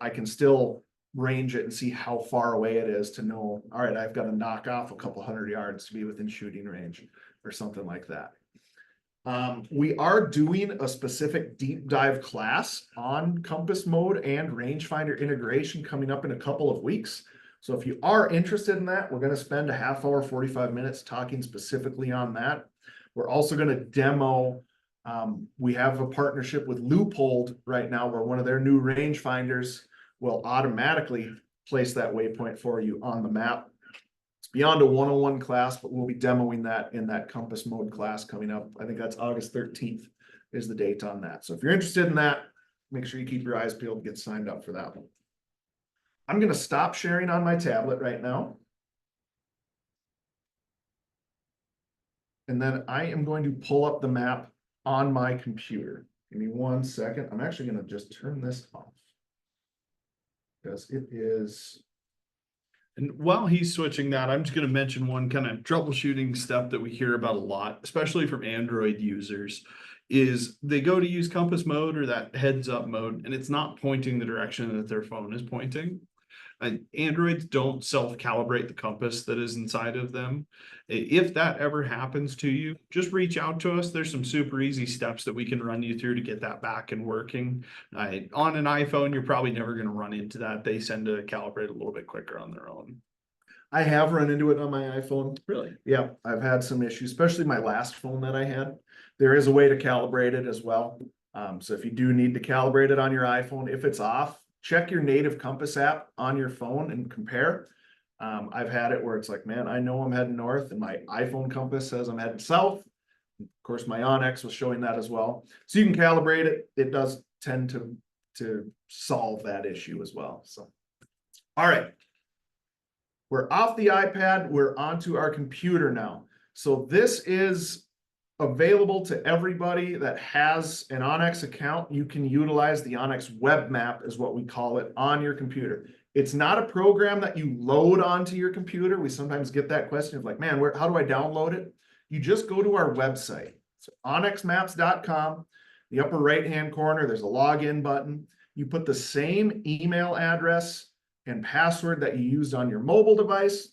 I can still range it and see how far away it is to know, all right, I've got to knock off a couple 100 yards to be within shooting range or something like that. We are doing a specific deep dive class on compass mode and rangefinder integration coming up in a couple of weeks. So if you are interested in that, we're going to spend a half hour, 45 minutes talking specifically on that. We're also going to demo. We have a partnership with Loophole right now where one of their new rangefinders will automatically place that waypoint for you on the map. It's It's beyond a 101 class, but we'll be demoing that in that compass mode class coming up. I think that's August 13th is the date on that. So if you're interested in that, make sure you keep your eyes peeled and get signed up for that one. I'm going to stop sharing on my tablet right now. And then I am going to pull up the map on my computer. Give me 1 second. I'm actually going to just turn this off because it is. And while he's switching that, I'm just going to mention one kind of troubleshooting step that we hear about a lot, especially from Android users, is they go to use compass mode or that heads up mode, and it's not pointing the direction that their phone is pointing. And Androids don't self-calibrate the compass that is inside of them. If that ever happens to you, just reach out to us. There's some super easy steps that we can run you through to get that back and working. On an iPhone, you're probably never going to run into that. They tend to calibrate a little bit quicker on their own. I have run into it on my iPhone. Really? Yeah, I've had some issues, especially my last phone that I had. There is a way to calibrate it as well. So if you do need to calibrate it on your iPhone, if it's off, check your native compass app on your phone and compare. I've had it where it's like, man, I know I'm heading north and my iPhone compass says I'm heading south. Of course, my onX was showing that as well. So you can calibrate it. It does tend to solve that issue as well. So, all right. We're off the iPad. We're onto our computer now. So this is available to everybody that has an onX account. You can utilize the onX web map is what we call it on your computer. It's not a program that you load onto your computer. We sometimes get that question of like, man, how do I download it? You just go to our website. It's onxmaps.com. The upper right-hand corner, there's a login button. You put the same email address and password that you used on your mobile device,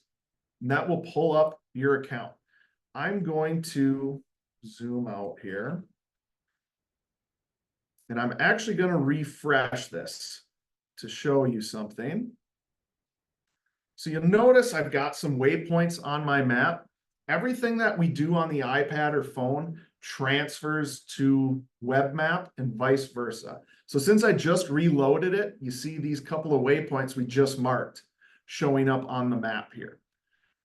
and that will pull up your account. I'm going to zoom out here. And I'm actually going to refresh this to show you something. So you'll notice I've got some waypoints on my map. Everything that we do on the iPad or phone transfers to web map and vice versa. So since I just reloaded it, you see these couple of waypoints we just marked showing up on the map here.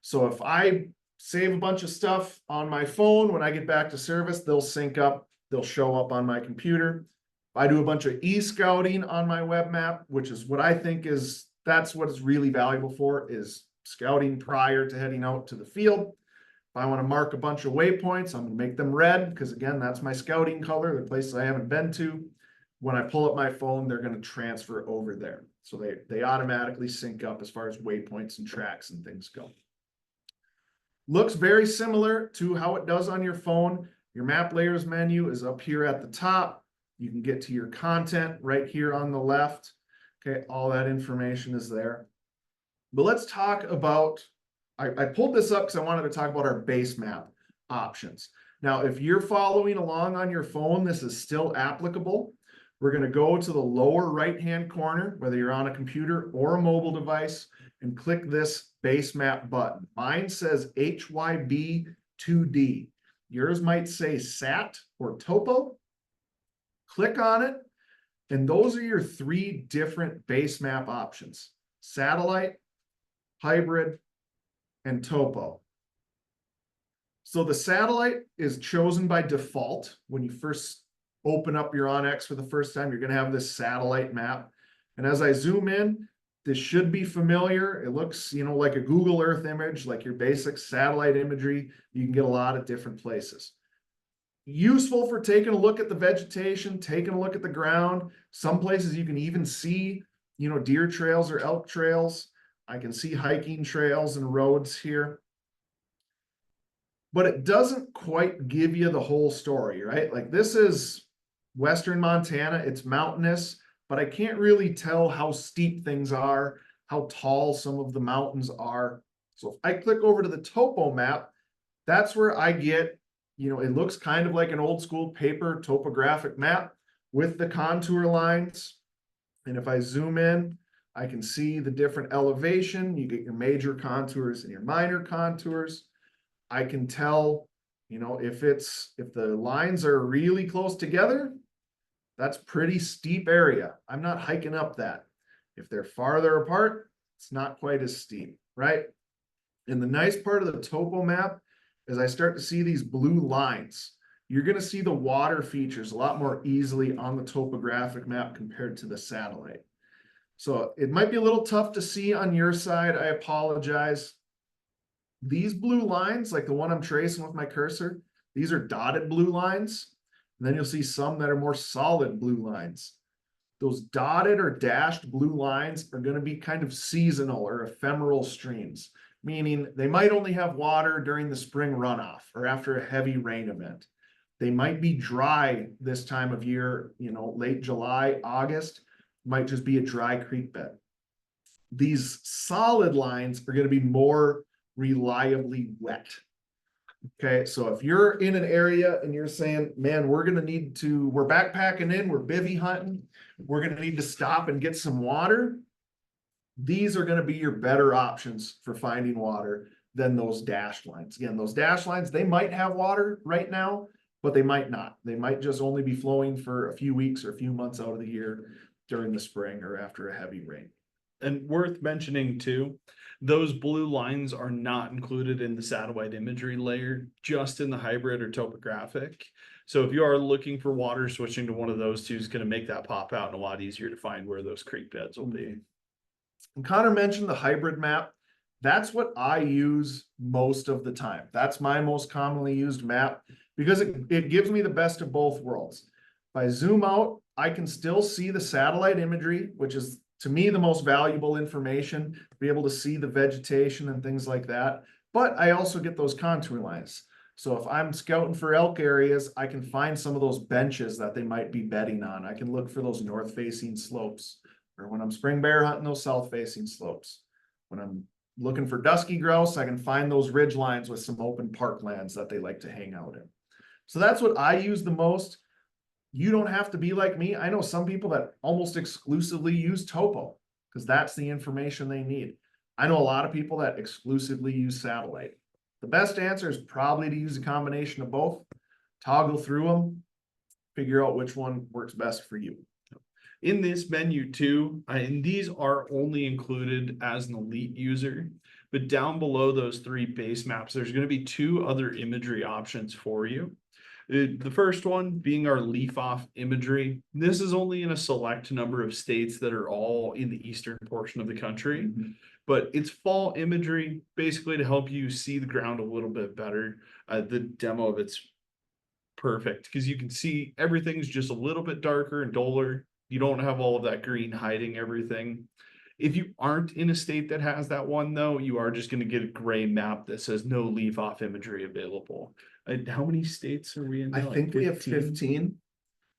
So if I save a bunch of stuff on my phone, when I get back to service, they'll sync up, they'll show up on my computer. If I do a bunch of e-scouting on my web map, which is what I think is, that's what it's really valuable for, is scouting prior to heading out to the field. If I want to mark a bunch of waypoints, I'm going to make them red because again, that's my scouting color, the places I haven't been to. When I pull up my phone, they're going to transfer over there. So they automatically sync up as far as waypoints and tracks and things go. Looks very similar to how it does on your phone. Your map layers menu is up here at the top. You can get to your content right here on the left. Okay, all that information is there. But let's talk about, I pulled this up because I wanted to talk about our base map options. Now, if you're following along on your phone, this is still applicable. We're going to go to the lower right-hand corner, whether you're on a computer or a mobile device, and click this base map button. Mine says HYB 2D. Yours might say SAT or Topo. Click on it, and those are your three different base map options: satellite, hybrid, and Topo. So the satellite is chosen by default. When you first open up your onX for the first time, you're going to have this satellite map. And as I zoom in, this should be familiar. It looks, you know, like a Google Earth image, like your basic satellite imagery. You can get a lot of different places. Useful for taking a look at the vegetation, taking a look at the ground. Some places you can even see, you know, deer trails or elk trails. I can see hiking trails and roads here. But it doesn't quite give you the whole story, right? Like this is Western Montana, it's mountainous, but I can't really tell how steep things are, how tall some of the mountains are. So if I click over to the topo map, that's where I get, you know, it looks kind of like an old school paper topographic map with the contour lines. And if I zoom in, I can see the different elevation. You get your major contours and your minor contours. I can tell, you know, if the lines are really close together, that's pretty steep area. I'm not hiking up that. If they're farther apart, it's not quite as steep, right? And the nice part of the topo map is I start to see these blue lines. You're going to see the water features a lot more easily on the topographic map compared to the satellite. So it might be a little tough to see on your side. I apologize. These blue lines, like the one I'm tracing with my cursor, these are dotted blue lines. And then you'll see some that are more solid blue lines. Those dotted or dashed blue lines are going to be kind of seasonal or ephemeral streams, meaning they might only have water during the spring runoff or after a heavy rain event. They might be dry this time of year, late July, August, might just be a dry creek bed. These solid lines are going to be more reliably wet. Okay, so if you're in an area and you're saying, man, we're backpacking in, we're bivvy hunting, we're going to need to stop and get some water, these are going to be your better options for finding water than those dashed lines. Again, those dashed lines, they might have water right now, but they might not. They might just only be flowing for a few weeks or a few months out of the year during the spring or after a heavy rain. And worth mentioning too, those blue lines are not included in the satellite imagery layer, just in the hybrid or topographic. So if you are looking for water, switching to one of those two is going to make that pop out and a lot easier to find where those creek beds will be. And Connor mentioned the hybrid map. That's what I use most of the time. That's my most commonly used map because it gives me the best of both worlds. If I zoom out, I can still see the satellite imagery, which is to me the most valuable information, be able to see the vegetation and things like that. But I also get those contour lines. So if I'm scouting for elk areas, I can find some of those benches that they might be bedding on. I can look for those north facing slopes, or when I'm spring bear hunting, those south facing slopes. When I'm looking for dusky grouse, I can find those ridge lines with some open parklands that they like to hang out in. So that's what I use the most. You don't have to be like me. I know some people that almost exclusively use topo because that's the information they need. I know a lot of people that exclusively use satellite. The best answer is probably to use a combination of both, toggle through them, figure out which one works best for you. In this menu too, and these are only included as an elite user, but down below those three base maps, there's going to be two other imagery options for you. The first one being our leaf off imagery. This is only in a select number of states that are all in the eastern portion of the country, but it's fall imagery basically to help you see the ground a little bit better. The demo of it's perfect because you can see everything's just a little bit darker and duller. You don't have all of that green hiding everything. If you aren't in a state that has that one though, you are just going to get a gray map that says no leaf off imagery available. How many states are we in now? I think we have 15.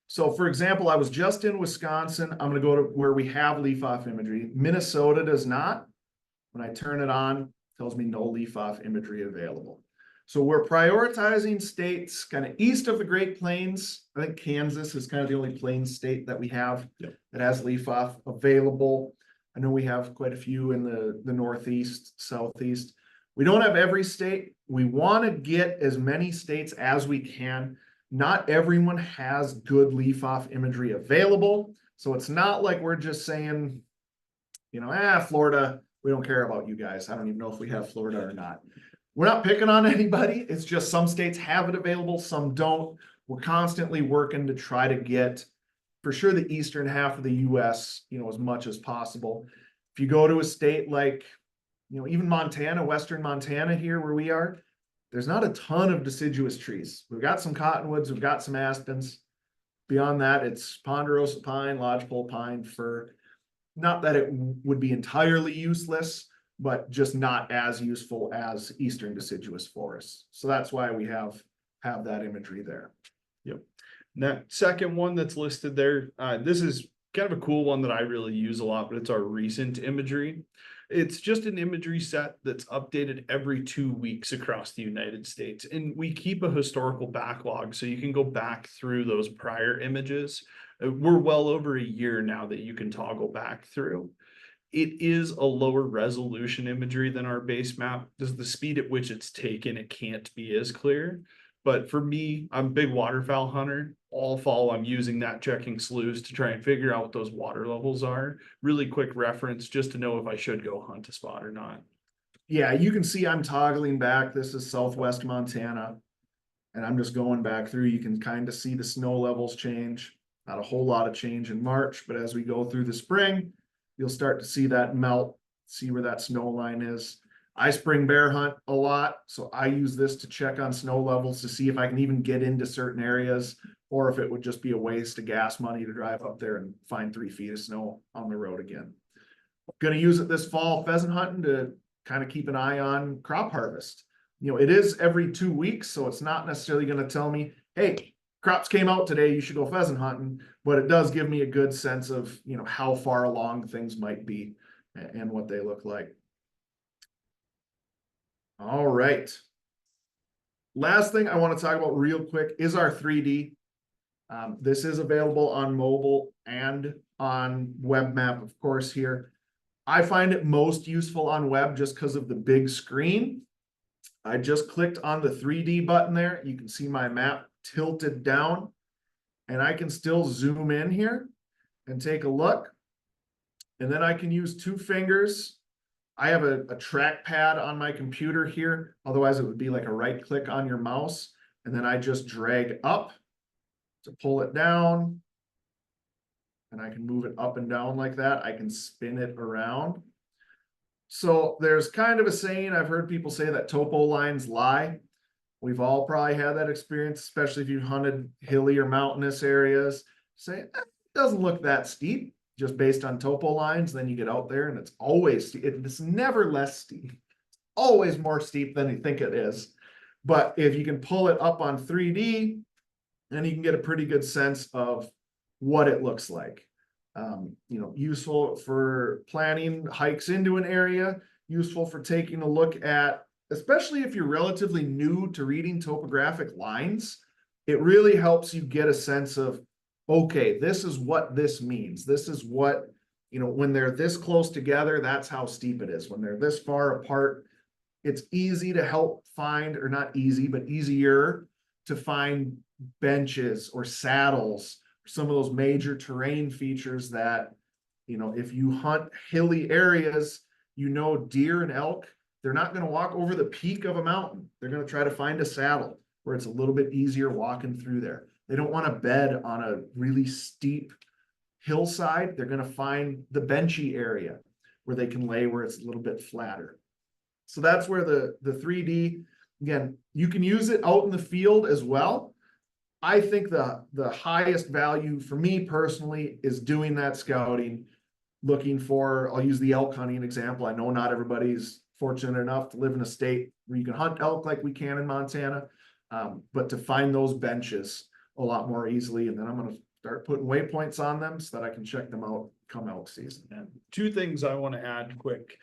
So for example, I was just in Wisconsin. I'm going to go to where we have leaf off imagery. Minnesota does not. When I turn it on, it tells me no leaf off imagery available. So we're prioritizing states kind of east of the Great Plains. I think Kansas is kind of the only plains state that we have that has leaf off available. I know we have quite a few in the Northeast, Southeast. We don't have every state. We want to get as many states as we can. Not everyone has good leaf off imagery available. So it's not like we're just saying, Florida, we don't care about you guys. I don't even know if we have Florida or not. We're not picking on anybody. It's just some states have it available, some don't. We're constantly working to try to get, for sure, the eastern half of the US, as much as possible. If you go to a state like, even Montana, Western Montana here where we are, there's not a ton of deciduous trees. We've got some cottonwoods, we've got some aspens. Beyond that, it's ponderosa pine, lodgepole pine, fir. Not that it would be entirely useless, but just not as useful as eastern deciduous forests. So that's why we have that imagery there. Yep. That second one that's listed there, this is kind of a cool one that I really use a lot, but it's our recent imagery. It's just an imagery set that's updated every 2 weeks across the United States. And we keep a historical backlog so you can go back through those prior images. We're well over a year now that you can toggle back through. It is a lower resolution imagery than our base map. Just the speed at which it's taken, it can't be as clear. But for me, I'm a big waterfowl hunter. All fall, I'm using that checking sloughs to try and figure out what those water levels are. Really quick reference just to know if I should go hunt a spot or not. Yeah, you can see I'm toggling back. This is Southwest Montana. And I'm just going back through. You can kind of see the snow levels change. Not a whole lot of change in March, but as we go through the spring, you'll start to see that melt, see where that snow line is. I spring bear hunt a lot, so I use this to check on snow levels to see if I can even get into certain areas, or if it would just be a waste of gas money to drive up there and find 3 feet of snow on the road again. Going to use it this fall pheasant hunting to kind of keep an eye on crop harvest. It is every 2 weeks, so it's not necessarily going to tell me, hey, crops came out today, you should go pheasant hunting, but it does give me a good sense of, how far along things might be and what they look like. All right. Last thing I want to talk about real quick is our 3D. This is available on mobile and on web map, of course, here. I find it most useful on web just because of the big screen. I just clicked on the 3D button there. You can see my map tilted down, and I can still zoom in here and take a look. And then I can use 2 fingers. I have a trackpad on my computer here. Otherwise, it would be like a right click on your mouse. And then I just drag up to pull it down. And I can move it up and down like that. I can spin it around. So there's kind of a saying, I've heard people say that topo lines lie. We've all probably had that experience, especially if you've hunted hilly or mountainous areas. Say, it doesn't look that steep, just based on topo lines. Then you get out there and it's always steep. It's never less steep. It's always more steep than you think it is. But if you can pull it up on 3D, then you can get a pretty good sense of what it looks like. Useful for planning hikes into an area, useful for taking a look at, especially if you're relatively new to reading topographic lines, it really helps you get a sense of, okay, this is what this means. This is what, when they're this close together, that's how steep it is. When they're this far apart, it's easy to help find, or not easy, but easier to find benches or saddles, some of those major terrain features that, if you hunt hilly areas, deer and elk, they're not going to walk over the peak of a mountain. They're going to try to find a saddle where it's a little bit easier walking through there. They don't want to bed on a really steep hillside. They're going to find the benchy area where they can lay, where it's a little bit flatter. So that's where the 3D, again, you can use it out in the field as well. I think the highest value for me personally is doing that scouting, looking for, I'll use the elk hunting example. I know not everybody's fortunate enough to live in a state where you can hunt elk like we can in Montana, but to find those benches a lot more easily. And then I'm going to start putting waypoints on them so that I can check them out come elk season. And 2 things I want to add quick.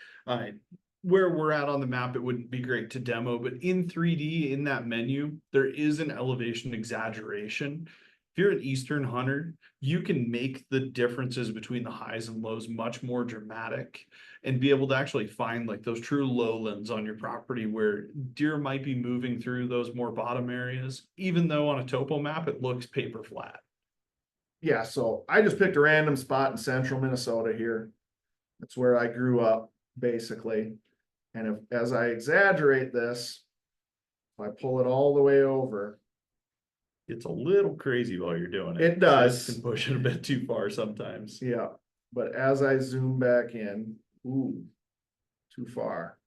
Where we're at on the map, it wouldn't be great to demo, but in 3D, in that menu, there is an elevation exaggeration. If you're an Eastern hunter, you can make the differences between the highs and lows much more dramatic and be able to actually find like those true lowlands on your property where deer might be moving through those more bottom areas, even though on a topo map, it looks paper flat. Yeah, so I just picked a random spot in central Minnesota here. That's where I grew up, basically. And as I exaggerate this, if I pull it all the way over, it's a little crazy while you're doing it. It does. You can push it a bit too far sometimes. Yeah, but as I zoom back in, ooh, too far.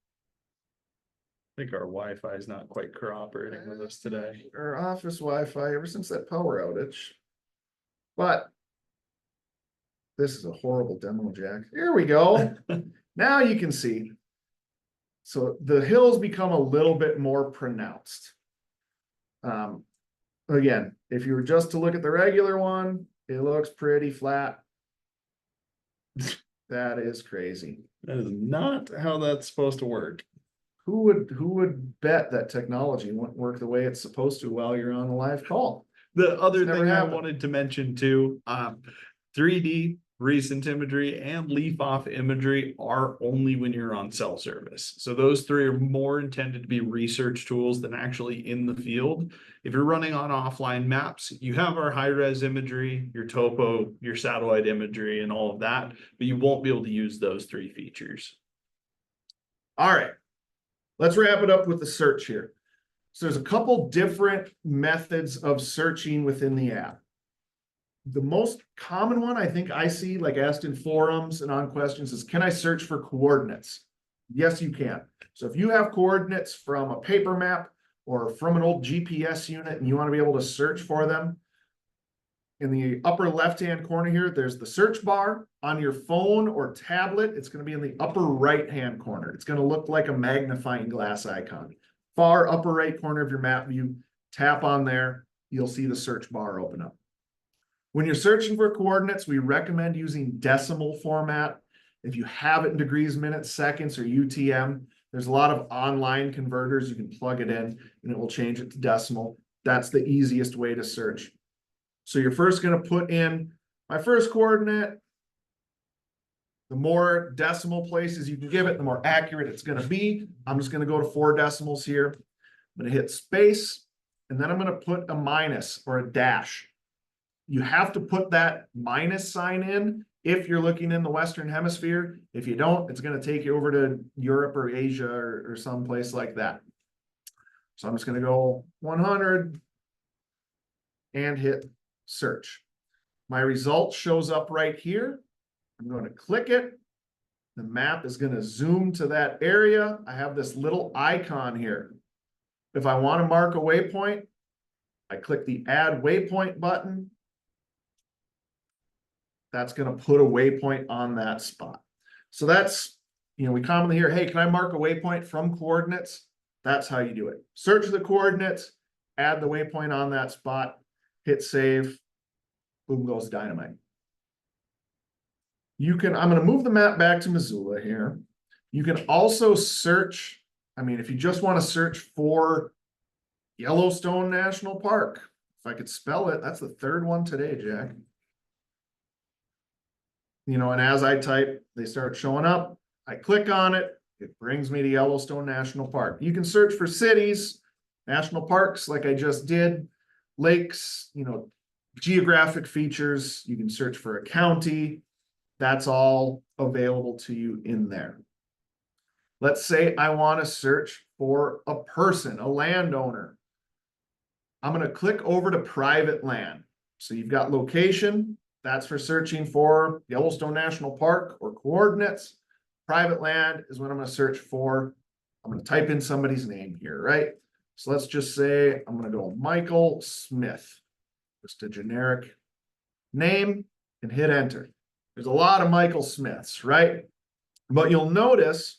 I think our Wi-Fi is not quite cooperating with us today. Our office Wi-Fi ever since that power outage. But this is a horrible demo, Jack. Here we go. Now you can see. So the hills become a little bit more pronounced. Again, if you were just to look at the regular one, it looks pretty flat. That is crazy. That is not how that's supposed to work. Who would bet that technology wouldn't work the way it's supposed to while you're on a live call? The other It's thing never I happened. wanted to mention too, 3D recent imagery and leaf off imagery are only when you're on cell service. So those 3 are more intended to be research tools than actually in the field. If you're running on offline maps, you have our high res imagery, your topo, your satellite imagery, and all of that, but you won't be able to use those 3 features. All right. Let's wrap it up with the search here. So there's a couple different methods of searching within the app. The most common one I think I see, like asked in forums and on questions, is can I search for coordinates? Yes, you can. So if you have coordinates from a paper map or from an old GPS unit and you want to be able to search for them, in the upper left-hand corner here, there's the search bar. On your phone or tablet, it's going to be in the upper right-hand corner. It's going to look like a magnifying glass icon. Far upper right corner of your map view, tap on there, you'll see the search bar open up. When you're searching for coordinates, we recommend using decimal format. If you have it in degrees, minutes, seconds, or UTM, there's a lot of online converters. You can plug it in and it will change it to decimal. That's the easiest way to search. So you're first going to put in my first coordinate. The more decimal places you can give it, the more accurate it's going to be. I'm just going to go to 4 decimals here. I'm going to hit space, and then I'm going to put a minus or a dash. You have to put that minus sign in if you're looking in the Western Hemisphere. If you don't, it's going to take you over to Europe or Asia or someplace like that. So I'm just going to go 100 and hit search. My result shows up right here. I'm going to click it. The map is going to zoom to that area. I have this little icon here. If I want to mark a waypoint, I click the add waypoint button. That's going to put a waypoint on that spot. So that's, we commonly hear, hey, can I mark a waypoint from coordinates? That's how you do it. Search the coordinates, add the waypoint on that spot, hit save, boom goes dynamite. I'm going to move the map back to Missoula here. You can also search, if you just want to search for Yellowstone National Park, if I could spell it, that's the 3rd one today, Jack. And as I type, they start showing up. I click on it. It brings me to Yellowstone National Park. You can search for cities, national parks, like I just did, lakes, geographic features. You can search for a county. That's all available to you in there. Let's say I want to search for a person, a landowner. I'm going to click over to private land. So you've got location. That's for searching for Yellowstone National Park or coordinates. Private land is what I'm going to search for. I'm going to type in somebody's name here, right? So let's just say I'm going to go Michael Smith, just a generic name, and hit enter. There's a lot of Michael Smiths, right? But you'll notice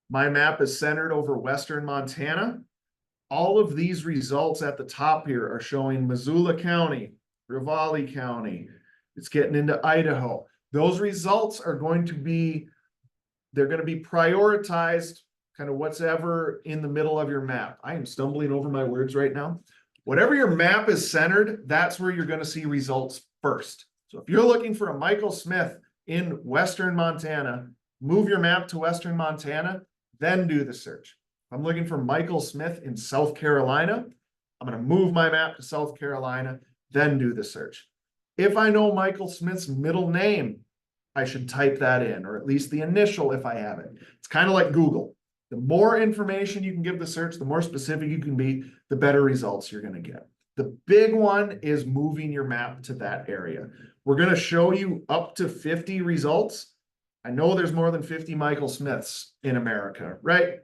my map is centered over Western Montana. All of these results at the top here are showing Missoula County, Ravalli County. It's getting into Idaho. Those results are going to be, they're going to be prioritized kind of whatever in the middle of your map. I am stumbling over my words right now. Whatever your map is centered, that's where you're going to see results first. So if you're looking for a Michael Smith in Western Montana, move your map to Western Montana, then do the search. If I'm looking for Michael Smith in South Carolina, I'm going to move my map to South Carolina, then do the search. If I know Michael Smith's middle name, I should type that in, or at least the initial if I have it. It's kind of like Google. The more information you can give the search, the more specific you can be, the better results you're going to get. The big one is moving your map to that area. We're going to show you up to 50 results. I know there's more than 50 Michael Smiths in America, right?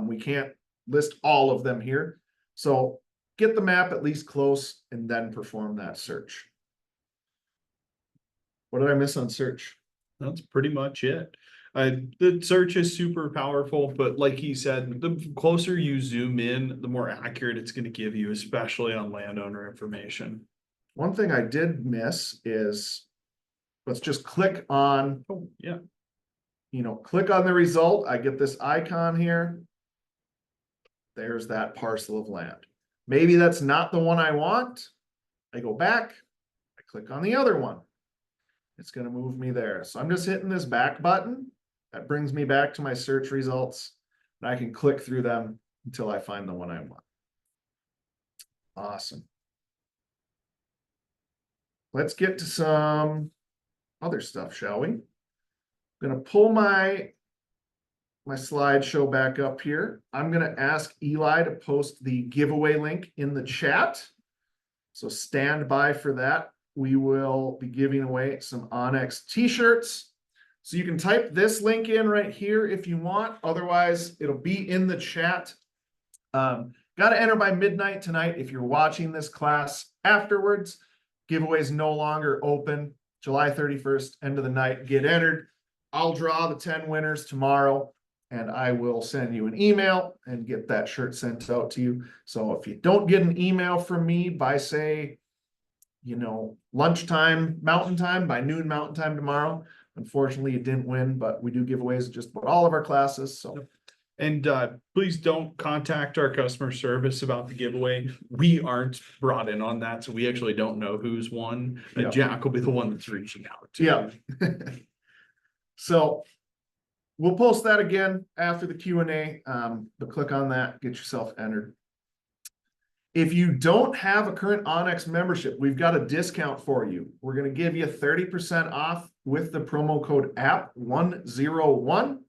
We can't list all of them here. So get the map at least close and then perform that search. What did I miss on search? That's pretty much it. The search is super powerful, but like he said, the closer you zoom in, the more accurate it's going to give you, especially on landowner information. One thing I did miss is, let's just click on, click on the result. I get this icon here. There's that parcel of land. Maybe that's not the one I want. I go back, I click on the other one. It's going to move me there. So I'm just hitting this back button. That brings me back to my search results. And I can click through them until I find the one I want. Awesome. Let's get to some other stuff, shall we? I'm going to pull my my slideshow back up here. I'm gonna ask Eli to post the giveaway link in the chat. So stand by for that. We will be giving away some onX t-shirts. So you can type this link in right here if you want. Otherwise, it'll be in the chat. Got to enter by midnight tonight if you're watching this class afterwards. Giveaway is no longer open. July 31st, end of the night. Get entered. I'll draw the 10 winners tomorrow, and I will send you an email and get that shirt sent out to you. So if you don't get an email from me by, say, lunchtime Mountain Time, by noon Mountain Time tomorrow, unfortunately you didn't win, but we do giveaways just about all of our classes. So, and please don't contact our customer service about the giveaway. We aren't brought in on that, so we actually don't know who's won. Yep. Jack will be the one that's reaching out to. Yeah. So we'll post that again after the Q&A, but click on that, get yourself entered. If you don't have a current onX membership, we've got a discount for you. We're going to give you 30% off with the promo code app101.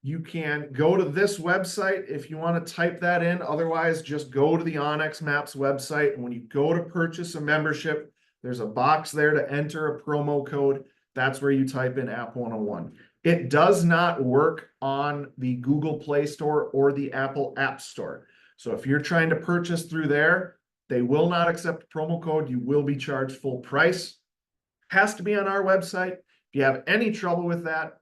You can go to this website if you want to type that in. Otherwise, just go to the onX Maps website. And when you go to purchase a membership, there's a box there to enter a promo code. That's where you type in app101. It does not work on the Google Play Store or the Apple App Store. So if you're trying to purchase through there, they will not accept a promo code. You will be charged full price. Has to be on our website. If you have any trouble with that,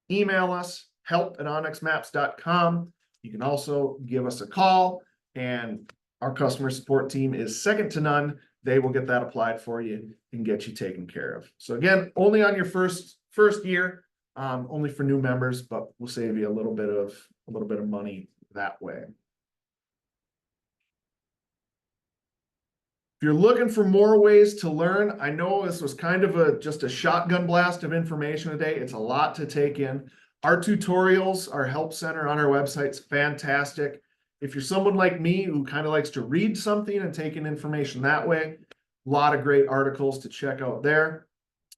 email us, help@onxmaps.com. You can also give us a call, and our customer support team is second to none. They will get that applied for you and get you taken care of. So again, only on your first year, only for new members, but we'll save you a little bit of money that way. If you're looking for more ways to learn, I know this was kind of just a shotgun blast of information today. It's a lot to take in. Our tutorials, our help center on our website is fantastic. If you're someone like me who kind of likes to read something and take in information that way, a lot of great articles to check out there.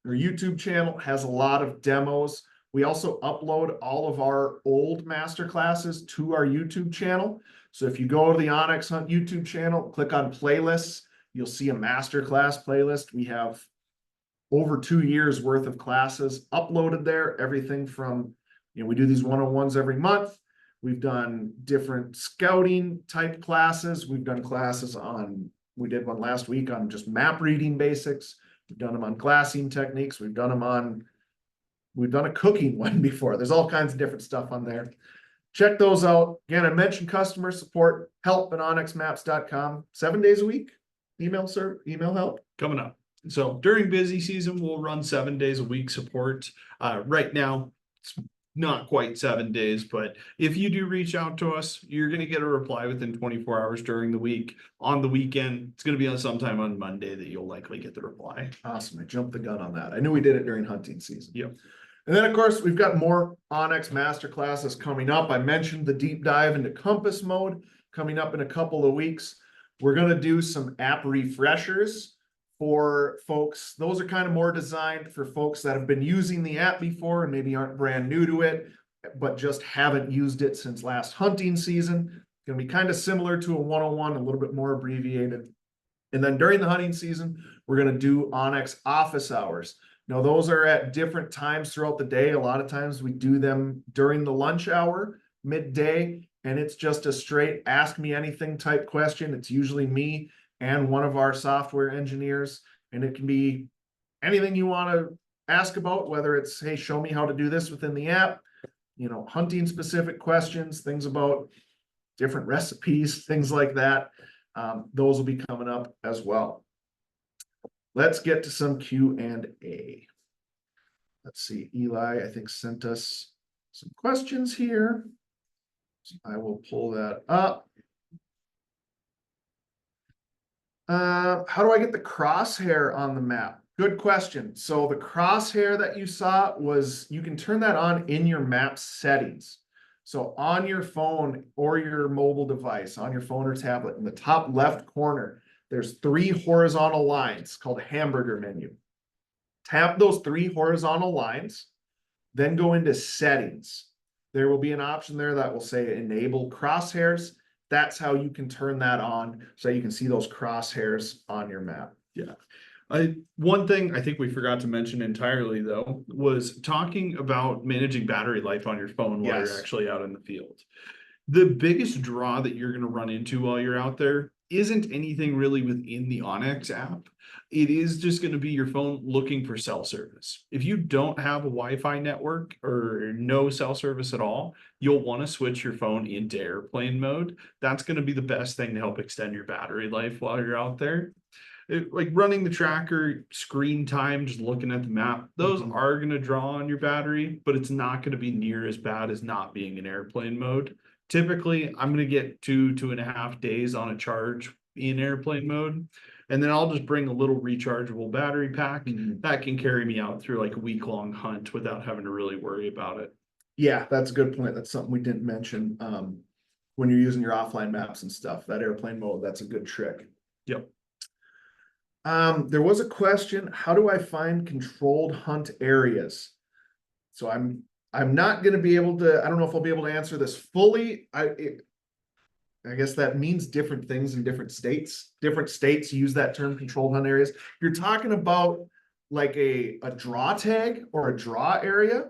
Our YouTube channel has a lot of demos. We also upload all of our old master classes to our YouTube channel. So if you go to the onX Hunt YouTube channel, click on playlists, you'll see a masterclass playlist. We have over 2 years worth of classes uploaded there. Everything from, we do these one-on-ones every month. We've done different scouting type classes. We've done classes we did one last week on just map reading basics. We've done them on glassing techniques. We've done a cooking one before. There's all kinds of different stuff on there. Check those out. Again, I mentioned customer support, help@onxmaps.com, 7 days a week. Email help. Coming up. So during busy season, we'll run 7 days a week support. Right now, it's not quite 7 days, but if you do reach out to us, you're going to get a reply within 24 hours during the week. On the weekend, it's going to be on sometime on Monday that you'll likely get the reply. Awesome. I jumped the gun on that. I knew we did it during hunting season. Yep. And then, of course, we've got more onX master classes coming up. I mentioned the deep dive into compass mode coming up in a couple of weeks. We're going to do some app refreshers for folks. Those are kind of more designed for folks that have been using the app before and maybe aren't brand new to it, but just haven't used it since last hunting season. It's going to be kind of similar to a 101, a little bit more abbreviated. And then during the hunting season, we're going to do onX office hours. Now, those are at different times throughout the day. A lot of times we do them during the lunch hour, midday, and it's just a straight ask me anything type question. It's usually me and one of our software engineers, and it can be anything you want to ask about, whether it's, hey, show me how to do this within the app, hunting specific questions, things about different recipes, things like that. Those will be coming up as well. Let's get to some Q&A. Let's see, Eli, I think, sent us some questions here. So I will pull that up. How do I get the crosshair on the map? Good question. So the crosshair that you saw you can turn that on in your map settings. So on your phone or your mobile device, on your phone or tablet, in the top left corner, there's 3 horizontal lines called hamburger menu. Tap those 3 horizontal lines, then go into settings. there will be an option there that will say enable crosshairs. That's how you can turn that on so you can see those crosshairs on your map. Yeah. One thing I think we forgot to mention entirely though, was talking about managing battery life on your phone while Yes. you're actually out in the field. The biggest draw that you're going to run into while you're out there isn't anything really within the onX app. It is just going to be your phone looking for cell service. If you don't have a Wi-Fi network or no cell service at all, you'll want to switch your phone into airplane mode. That's going to be the best thing to help extend your battery life while you're out there. Like running the tracker, screen time, just looking at the map, those are going to draw on your battery, but it's not going to be near as bad as not being in airplane mode. Typically, I'm going to get 2.5 days on a charge in airplane mode. And then I'll just bring a little rechargeable battery pack that can carry me out through like a week-long hunt without having to really worry about it. Yeah, that's a good point. That's something we didn't mention. When you're using your offline maps and stuff, that airplane mode, that's a good trick. Yep. There was a question, how do I find controlled hunt areas? So I'm not going to be able to, I don't know if I'll be able to answer this fully. I guess that means different things in different states. Different states use that term controlled hunt areas. You're talking about like a draw tag or a draw area.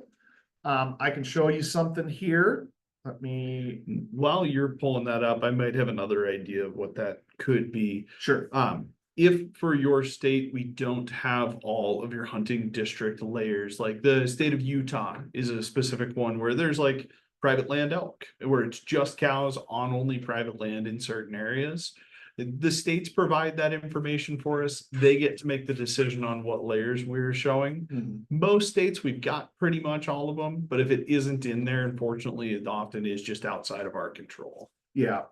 I can show you something here. Let me, while you're pulling that up, I might have another idea of what that could be. sure. If for your state, we don't have all of your hunting district layers, like the state of Utah is a specific one where there's like private land elk, where it's just cows on only private land in certain areas. The states provide that information for us. They get to make the decision on what layers we're showing. Most states, we've got pretty much all of them, but if it isn't in there, unfortunately, it often is just outside of our control. Yeah.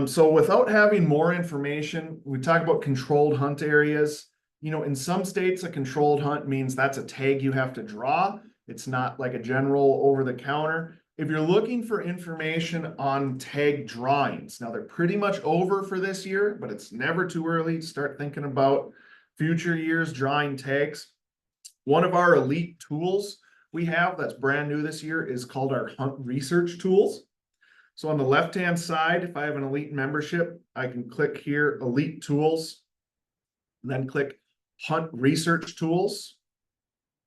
So without having more information, we talk about controlled hunt areas. You know, in some states, a controlled hunt means that's a tag you have to draw. It's not like a general over the counter. If you're looking for information on tag drawings, now they're pretty much over for this year, but it's never too early to start thinking about future years drawing tags. One of our elite tools we have that's brand new this year is called our Hunt Research Tools. So on the left-hand side, if I have an elite membership, I can click here, Elite Tools, and then click Hunt Research Tools.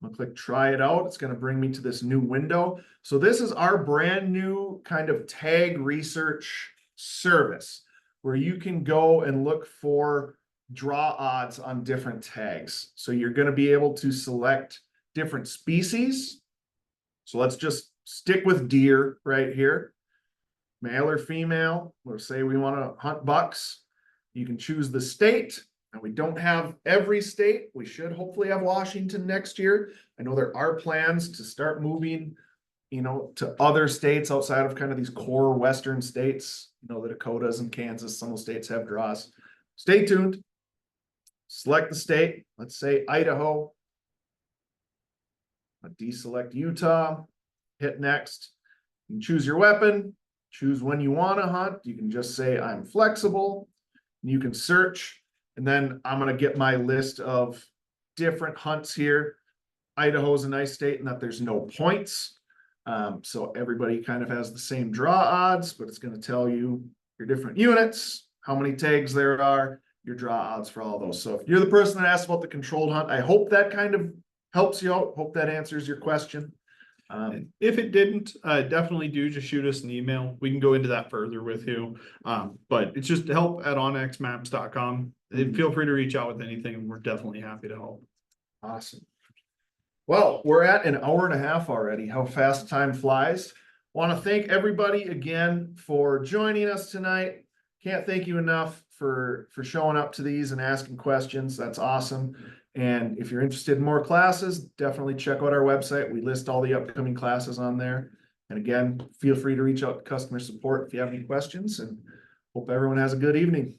I'll click Try It Out. It's going to bring me to this new window. So this is our brand new kind of tag research service where you can go and look for draw odds on different tags. So you're going to be able to select different species. So let's just stick with deer right here. Male or female, let's say we want to hunt bucks. You can choose the state, and we don't have every state. We should hopefully have Washington next year. I know there are plans to start moving, you know, to other states outside of kind of these core Western states, you know, the Dakotas and Kansas, some of the states have draws. Stay tuned. Select the state, let's say Idaho. Deselect Utah, hit next. You can choose your weapon. Choose when you want to hunt. You can just say I'm flexible. You can search, and then I'm going to get my list of different hunts here. Idaho is a nice state in that there's no points. So everybody kind of has the same draw odds, but it's going to tell you your different units, how many tags there are, your draw odds for all those. So if you're the person that asked about the controlled hunt, I hope that kind of helps you out. Hope that answers your question. If it didn't, definitely do just shoot us an email. We can go into that further with you. But it's just help@onxmaps.com. Feel free to reach out with anything. We're definitely happy to help. Awesome. Well, we're at an hour and a half already. How fast time flies. Want to thank everybody again for joining us tonight. Can't thank you enough for showing up to these and asking questions. That's awesome. And if you're interested in more classes, definitely check out our website. We list all the upcoming classes on there. And again, feel free to reach out to customer support if you have any questions, and hope everyone has a good evening.